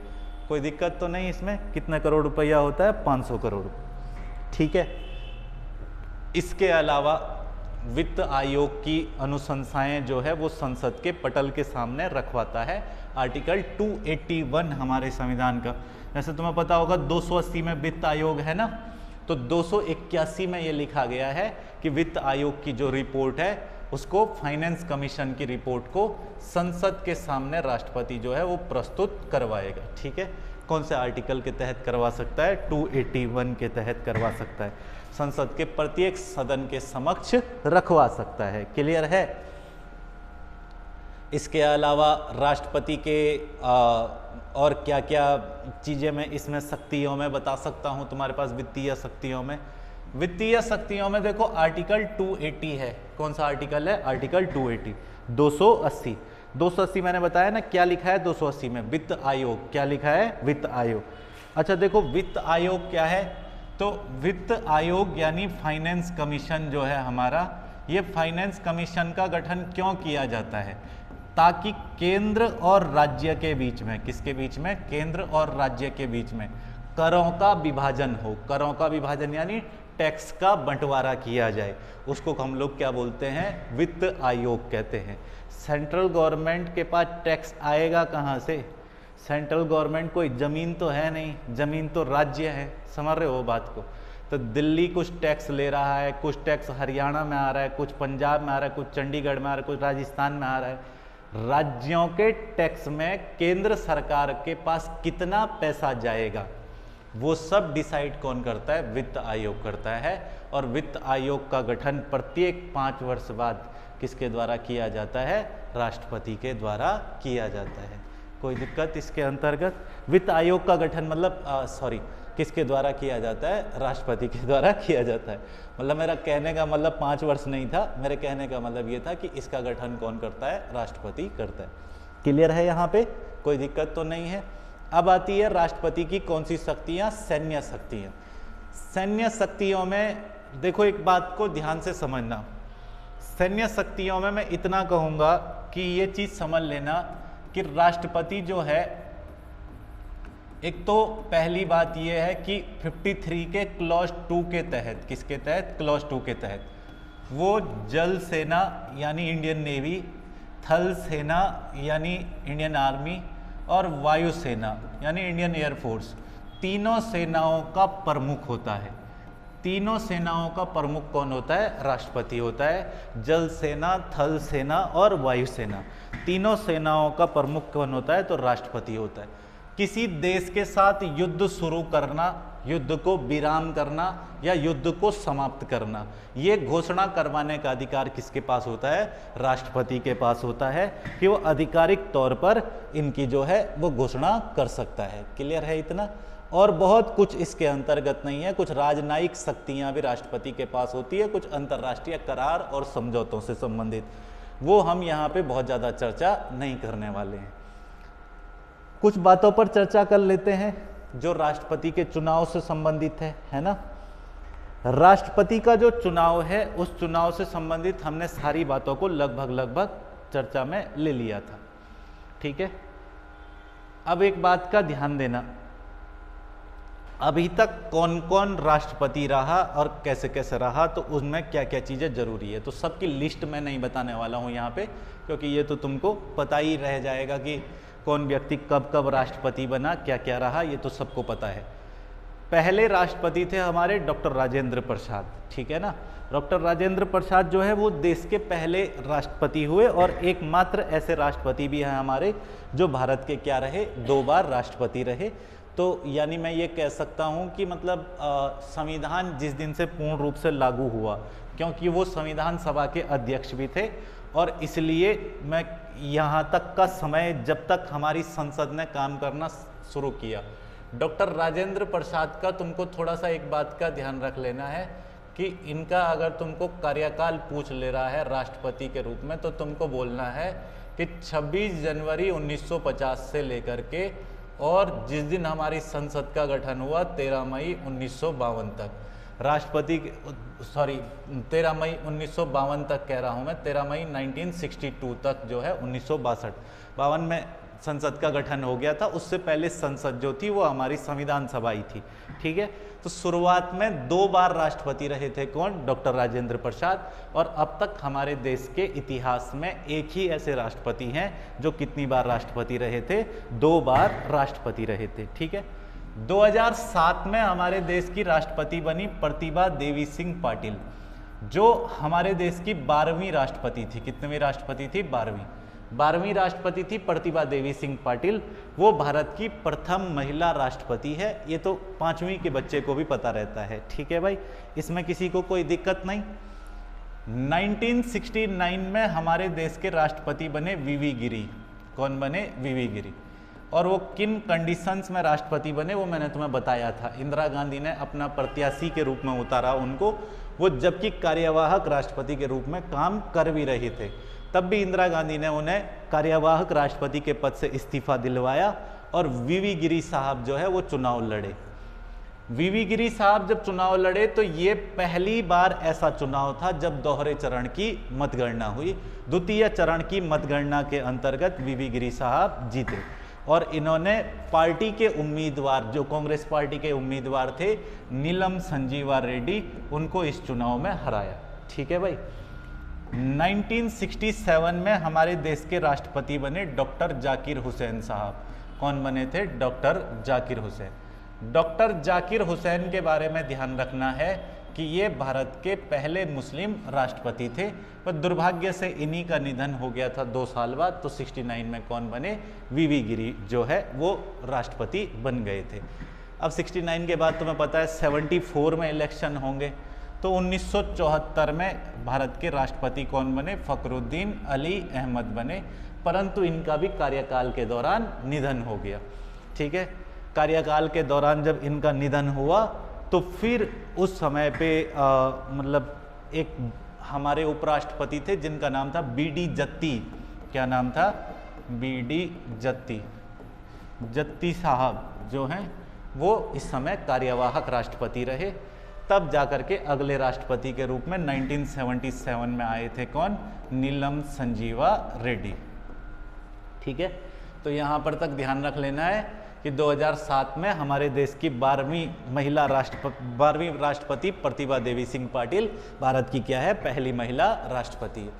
कोई दिक्कत तो नहीं इसमें? कितना करोड़ रुपया होता है? 500 करोड़। ठीक है। इसके अलावा वित्त आयोग की अनुशंसाएं जो है वो संसद के पटल के सामने रखवाता है। आर्टिकल 281 हमारे संविधान का, जैसे तुम्हें पता होगा 280 में वित्त आयोग है ना, तो 281 में ये लिखा गया है कि वित्त आयोग की जो रिपोर्ट है उसको, फाइनेंस कमीशन की रिपोर्ट को संसद के सामने राष्ट्रपति जो है वो प्रस्तुत करवाएगा। ठीक है। कौन से आर्टिकल के तहत करवा सकता है? 281 के तहत करवा सकता है। संसद के प्रत्येक सदन के समक्ष रखवा सकता है। क्लियर है? इसके अलावा राष्ट्रपति के और क्या क्या चीज़ें मैं इसमें शक्तियों में बता सकता हूं तुम्हारे पास वित्तीय शक्तियों में? वित्तीय शक्तियों में देखो आर्टिकल 280 है। कौन सा आर्टिकल है? आर्टिकल 280। 280 मैंने बताया ना क्या लिखा है? 280 में वित्त आयोग। क्या लिखा है? वित्त आयोग। अच्छा देखो वित्त आयोग क्या है? तो वित्त आयोग यानी फाइनेंस कमीशन जो है हमारा, ये फाइनेंस कमीशन का गठन क्यों किया जाता है? ताकि केंद्र और राज्य के बीच में, किसके बीच में? केंद्र और राज्य के बीच में करों का विभाजन हो। करों का विभाजन यानी टैक्स का बंटवारा किया जाए, उसको हम लोग क्या बोलते हैं? वित्त आयोग कहते हैं। सेंट्रल गवर्नमेंट के पास टैक्स आएगा कहाँ से? सेंट्रल गवर्नमेंट कोई जमीन तो है नहीं, जमीन तो राज्य है। समझ रहे हो बात को? तो दिल्ली कुछ टैक्स ले रहा है, कुछ टैक्स हरियाणा में आ रहा है, कुछ पंजाब में आ रहा है, कुछ चंडीगढ़ में आ रहा है, कुछ राजस्थान में आ रहा है। राज्यों के टैक्स में केंद्र सरकार के पास कितना पैसा जाएगा वो सब डिसाइड कौन करता है? वित्त आयोग करता है। और वित्त आयोग का गठन प्रत्येक 5 वर्ष बाद किसके द्वारा किया जाता है? राष्ट्रपति के द्वारा किया जाता है। कोई दिक्कत इसके अंतर्गत? वित्त आयोग का गठन मतलब किसके द्वारा किया जाता है? राष्ट्रपति के द्वारा किया जाता है। मतलब मेरा कहने का मतलब 5 वर्ष नहीं था, मेरे कहने का मतलब ये था कि इसका गठन कौन करता है? राष्ट्रपति करता है। क्लियर है यहाँ पे? कोई दिक्कत तो नहीं है। अब आती है राष्ट्रपति की कौन सी शक्तियाँ? सैन्य शक्तियाँ। सैन्य शक्तियों में देखो एक बात को ध्यान से समझना, सैन्य शक्तियों में मैं इतना कहूँगा कि ये चीज़ समझ लेना कि राष्ट्रपति जो है, एक तो पहली बात यह है कि 53 के क्लॉज 2 के तहत, किसके तहत? क्लॉज 2 के तहत वो जल सेना यानी इंडियन नेवी, थल सेना यानी इंडियन आर्मी और वायु सेना यानी इंडियन एयरफोर्स, तीनों सेनाओं का प्रमुख होता है। तीनों सेनाओं का प्रमुख कौन होता है? राष्ट्रपति होता है। जल सेना, थल सेना और वायु सेना, तीनों सेनाओं का प्रमुख कौन होता है? तो राष्ट्रपति होता है। किसी देश के साथ युद्ध शुरू करना, युद्ध को विराम करना या युद्ध को समाप्त करना, ये घोषणा करवाने का अधिकार किसके पास होता है? राष्ट्रपति के पास होता है कि वो आधिकारिक तौर पर इनकी जो है वो घोषणा कर सकता है। क्लियर है इतना? और बहुत कुछ इसके अंतर्गत नहीं है, कुछ राजनयिक शक्तियां भी राष्ट्रपति के पास होती है, कुछ अंतर्राष्ट्रीय करार और समझौतों से संबंधित, वो हम यहाँ पे बहुत ज़्यादा चर्चा नहीं करने वाले हैं। कुछ बातों पर चर्चा कर लेते हैं जो राष्ट्रपति के चुनाव से संबंधित है ना। राष्ट्रपति का जो चुनाव है उस चुनाव से संबंधित हमने सारी बातों को लगभग चर्चा में ले लिया था, ठीक है। अब एक बात का ध्यान देना, अभी तक कौन कौन राष्ट्रपति रहा और कैसे कैसे रहा, तो उसमें क्या क्या चीज़ें जरूरी है, तो सबकी लिस्ट मैं नहीं बताने वाला हूँ यहाँ पे, क्योंकि ये तो तुमको पता ही रह जाएगा कि कौन व्यक्ति कब कब राष्ट्रपति बना, क्या क्या रहा, ये तो सबको पता है। पहले राष्ट्रपति थे हमारे डॉक्टर राजेंद्र प्रसाद, ठीक है ना। डॉक्टर राजेंद्र प्रसाद जो है वो देश के पहले राष्ट्रपति हुए और एकमात्र ऐसे राष्ट्रपति भी हैं हमारे जो भारत के क्या रहे? 2 बार राष्ट्रपति रहे। तो यानी मैं ये कह सकता हूँ कि मतलब संविधान जिस दिन से पूर्ण रूप से लागू हुआ, क्योंकि वो संविधान सभा के अध्यक्ष भी थे, और इसलिए मैं यहाँ तक का समय जब तक हमारी संसद ने काम करना शुरू किया, डॉक्टर राजेंद्र प्रसाद का तुमको थोड़ा सा एक बात का ध्यान रख लेना है कि इनका अगर तुमको कार्यकाल पूछ ले रहा है राष्ट्रपति के रूप में, तो तुमको बोलना है कि 26 जनवरी 1950 से लेकर के और जिस दिन हमारी संसद का गठन हुआ 13 मई 1952 तक, राष्ट्रपति 13 मई 1952 तक कह रहा हूँ मैं, 13 मई 1962 तक जो है 1952 में संसद का गठन हो गया था। उससे पहले संसद जो थी वो हमारी संविधान सभा ही थी, ठीक है। तो शुरुआत में 2 बार राष्ट्रपति रहे थे कौन? डॉक्टर राजेंद्र प्रसाद। और अब तक हमारे देश के इतिहास में एक ही ऐसे राष्ट्रपति हैं जो कितनी बार राष्ट्रपति रहे थे? 2 बार राष्ट्रपति रहे थे, ठीक है। 2007 में हमारे देश की राष्ट्रपति बनी प्रतिभा देवी सिंह पाटिल, जो हमारे देश की 12वीं राष्ट्रपति थी। कितनीवीं राष्ट्रपति थी? 12वीं राष्ट्रपति थी प्रतिभा देवी सिंह पाटिल। वो भारत की प्रथम महिला राष्ट्रपति है। ये तो 5वीं के बच्चे को भी पता रहता है, ठीक है भाई, इसमें किसी को कोई दिक्कत नहीं। 1969 में हमारे देश के राष्ट्रपति बने वीवी गिरी। कौन बने? वीवी गिरी। और वो किन कंडीशंस में राष्ट्रपति बने वो मैंने तुम्हें बताया था। इंदिरा गांधी ने अपना प्रत्याशी के रूप में उतारा उनको, वो जबकि कार्यवाहक राष्ट्रपति के रूप में काम कर भी रहे थे, तब भी इंदिरा गांधी ने उन्हें कार्यवाहक राष्ट्रपति के पद से इस्तीफा दिलवाया और वीवी गिरी साहब जो है वो चुनाव लड़े। वीवी गिरी साहब जब चुनाव लड़े तो ये पहली बार ऐसा चुनाव था जब दोहरे चरण की मतगणना हुई। द्वितीय चरण की मतगणना के अंतर्गत वीवी गिरी साहब जीते और इन्होंने पार्टी के उम्मीदवार, जो कांग्रेस पार्टी के उम्मीदवार थे नीलम संजीवा रेड्डी, उनको इस चुनाव में हराया, ठीक है भाई। 1967 में हमारे देश के राष्ट्रपति बने डॉक्टर जाकिर हुसैन साहब। कौन बने थे? डॉक्टर जाकिर हुसैन। डॉक्टर जाकिर हुसैन के बारे में ध्यान रखना है कि ये भारत के पहले मुस्लिम राष्ट्रपति थे, पर दुर्भाग्य से इन्हीं का निधन हो गया था 2 साल बाद। तो 69 में कौन बने? वीवी गिरी जो है वो राष्ट्रपति बन गए थे। अब 69 के बाद तुम्हें पता है 74 में इलेक्शन होंगे, तो 1974 में भारत के राष्ट्रपति कौन बने? फखरुद्दीन अली अहमद बने, परंतु इनका भी कार्यकाल के दौरान निधन हो गया। ठीक है, कार्यकाल के दौरान जब इनका निधन हुआ तो फिर उस समय पे मतलब एक हमारे उपराष्ट्रपति थे जिनका नाम था बीडी जत्ती। क्या नाम था? बीडी जत्ती। जत्ती साहब जो हैं वो इस समय कार्यवाहक राष्ट्रपति रहे। तब जाकर के अगले राष्ट्रपति के रूप में 1977 में आए थे कौन? नीलम संजीवा रेड्डी। ठीक है, तो यहाँ पर तक ध्यान रख लेना है कि 2007 में हमारे देश की 12वीं राष्ट्रपति प्रतिभा देवी सिंह पाटिल भारत की क्या है? पहली महिला राष्ट्रपति।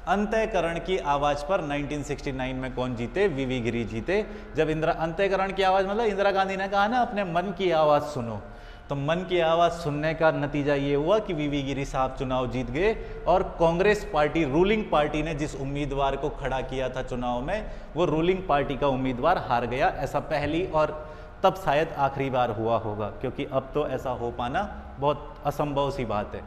अंतःकरण की आवाज पर 1969 में कौन जीते? वीवी गिरी जीते। जब अंतःकरण की आवाज मतलब इंदिरा गांधी ने कहा ना अपने मन की आवाज सुनो, तो मन की आवाज सुनने का नतीजा ये हुआ कि वीवी गिरी साहब चुनाव जीत गए और कांग्रेस पार्टी, रूलिंग पार्टी ने जिस उम्मीदवार को खड़ा किया था चुनाव में, वो रूलिंग पार्टी का उम्मीदवार हार गया। ऐसा पहली और तब शायद आखिरी बार हुआ होगा, क्योंकि अब तो ऐसा हो पाना बहुत असंभव सी बात है।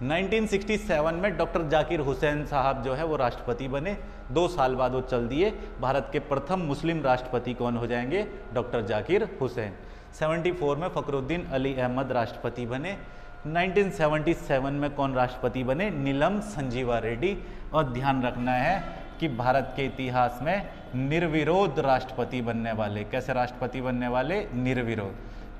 1967 में डॉक्टर जाकिर हुसैन साहब जो है वो राष्ट्रपति बने। 2 साल बाद वो चल दिए। भारत के प्रथम मुस्लिम राष्ट्रपति कौन हो जाएंगे? डॉक्टर जाकिर हुसैन। 74 में फखरुद्दीन अली अहमद राष्ट्रपति बने। 1977 में कौन राष्ट्रपति बने? नीलम संजीवा रेड्डी। और ध्यान रखना है कि भारत के इतिहास में निर्विरोध राष्ट्रपति बनने वाले, कैसे राष्ट्रपति बनने वाले?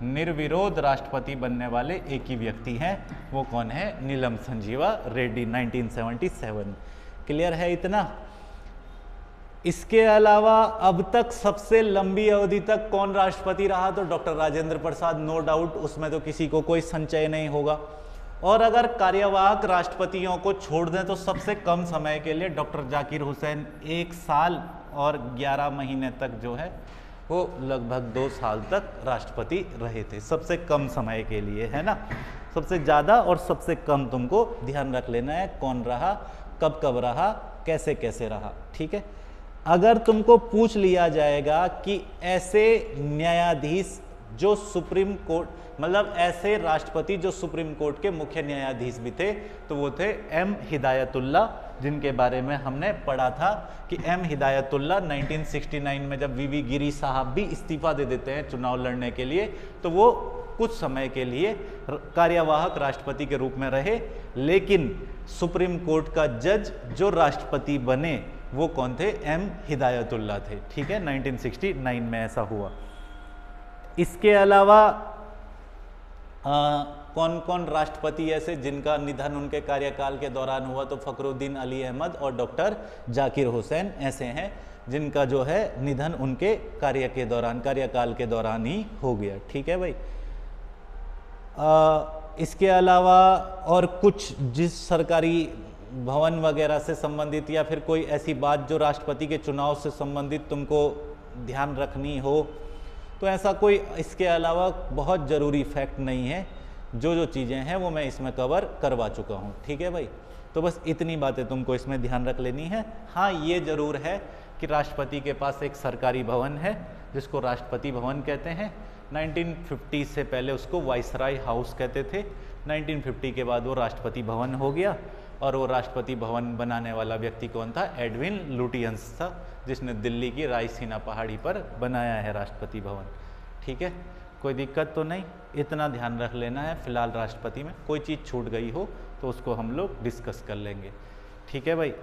निर्विरोध राष्ट्रपति बनने वाले एक ही व्यक्ति हैं, वो कौन है? नीलम संजीवा रेड्डी 1977। क्लियर है इतना? इसके अलावा अब तक सबसे लंबी अवधि तक कौन राष्ट्रपति रहा? तो doctor Rajendra Prasad, no doubt, उसमें तो किसी को कोई संशय नहीं होगा। और अगर कार्यवाहक राष्ट्रपतियों को छोड़ दें तो सबसे कम समय के लिए डॉक्टर जाकिर हुसैन 1 साल और 11 महीने तक जो है वो लगभग 2 साल तक राष्ट्रपति रहे थे, सबसे कम समय के लिए, है ना। सबसे ज़्यादा और सबसे कम तुमको ध्यान रख लेना है, कौन रहा, कब कब रहा, कैसे कैसे रहा। ठीक है, अगर तुमको पूछ लिया जाएगा कि ऐसे न्यायाधीश जो सुप्रीम कोर्ट, मतलब ऐसे राष्ट्रपति जो सुप्रीम कोर्ट के मुख्य न्यायाधीश भी थे, तो वो थे एम हिदायतुल्ला, जिनके बारे में हमने पढ़ा था कि एम हिदायतुल्ला 1969 में जब वीवी गिरी साहब भी इस्तीफा दे देते हैं चुनाव लड़ने के लिए, तो वो कुछ समय के लिए कार्यवाहक राष्ट्रपति के रूप में रहे। लेकिन सुप्रीम कोर्ट का जज जो राष्ट्रपति बने वो कौन थे? एम हिदायतुल्ला थे। ठीक है, 1969 में ऐसा हुआ। इसके अलावा कौन कौन राष्ट्रपति ऐसे जिनका निधन उनके कार्यकाल के दौरान हुआ? तो फखरुद्दीन अली अहमद और डॉक्टर जाकिर हुसैन ऐसे हैं जिनका जो है निधन उनके कार्यकाल के दौरान ही हो गया। ठीक है भाई। इसके अलावा और कुछ जिस सरकारी भवन वगैरह से संबंधित या फिर कोई ऐसी बात जो राष्ट्रपति के चुनाव से संबंधित तुमको ध्यान रखनी हो, तो ऐसा कोई इसके अलावा बहुत ज़रूरी फैक्ट नहीं है। जो चीज़ें हैं वो मैं इसमें कवर करवा चुका हूँ। ठीक है भाई, तो बस इतनी बातें तुमको इसमें ध्यान रख लेनी है। हाँ, ये ज़रूर है कि राष्ट्रपति के पास एक सरकारी भवन है जिसको राष्ट्रपति भवन कहते हैं। 1950 से पहले उसको वाइसराय हाउस कहते थे। 1950 के बाद वो राष्ट्रपति भवन हो गया और वो राष्ट्रपति भवन बनाने वाला व्यक्ति कौन था? एडविन लुटियंस था, जिसने दिल्ली की रायसीना पहाड़ी पर बनाया है राष्ट्रपति भवन। ठीक है, कोई दिक्कत तो नहीं, इतना ध्यान रख लेना है। फिलहाल राष्ट्रपति में कोई चीज़ छूट गई हो तो उसको हम लोग डिस्कस कर लेंगे। ठीक है भाई।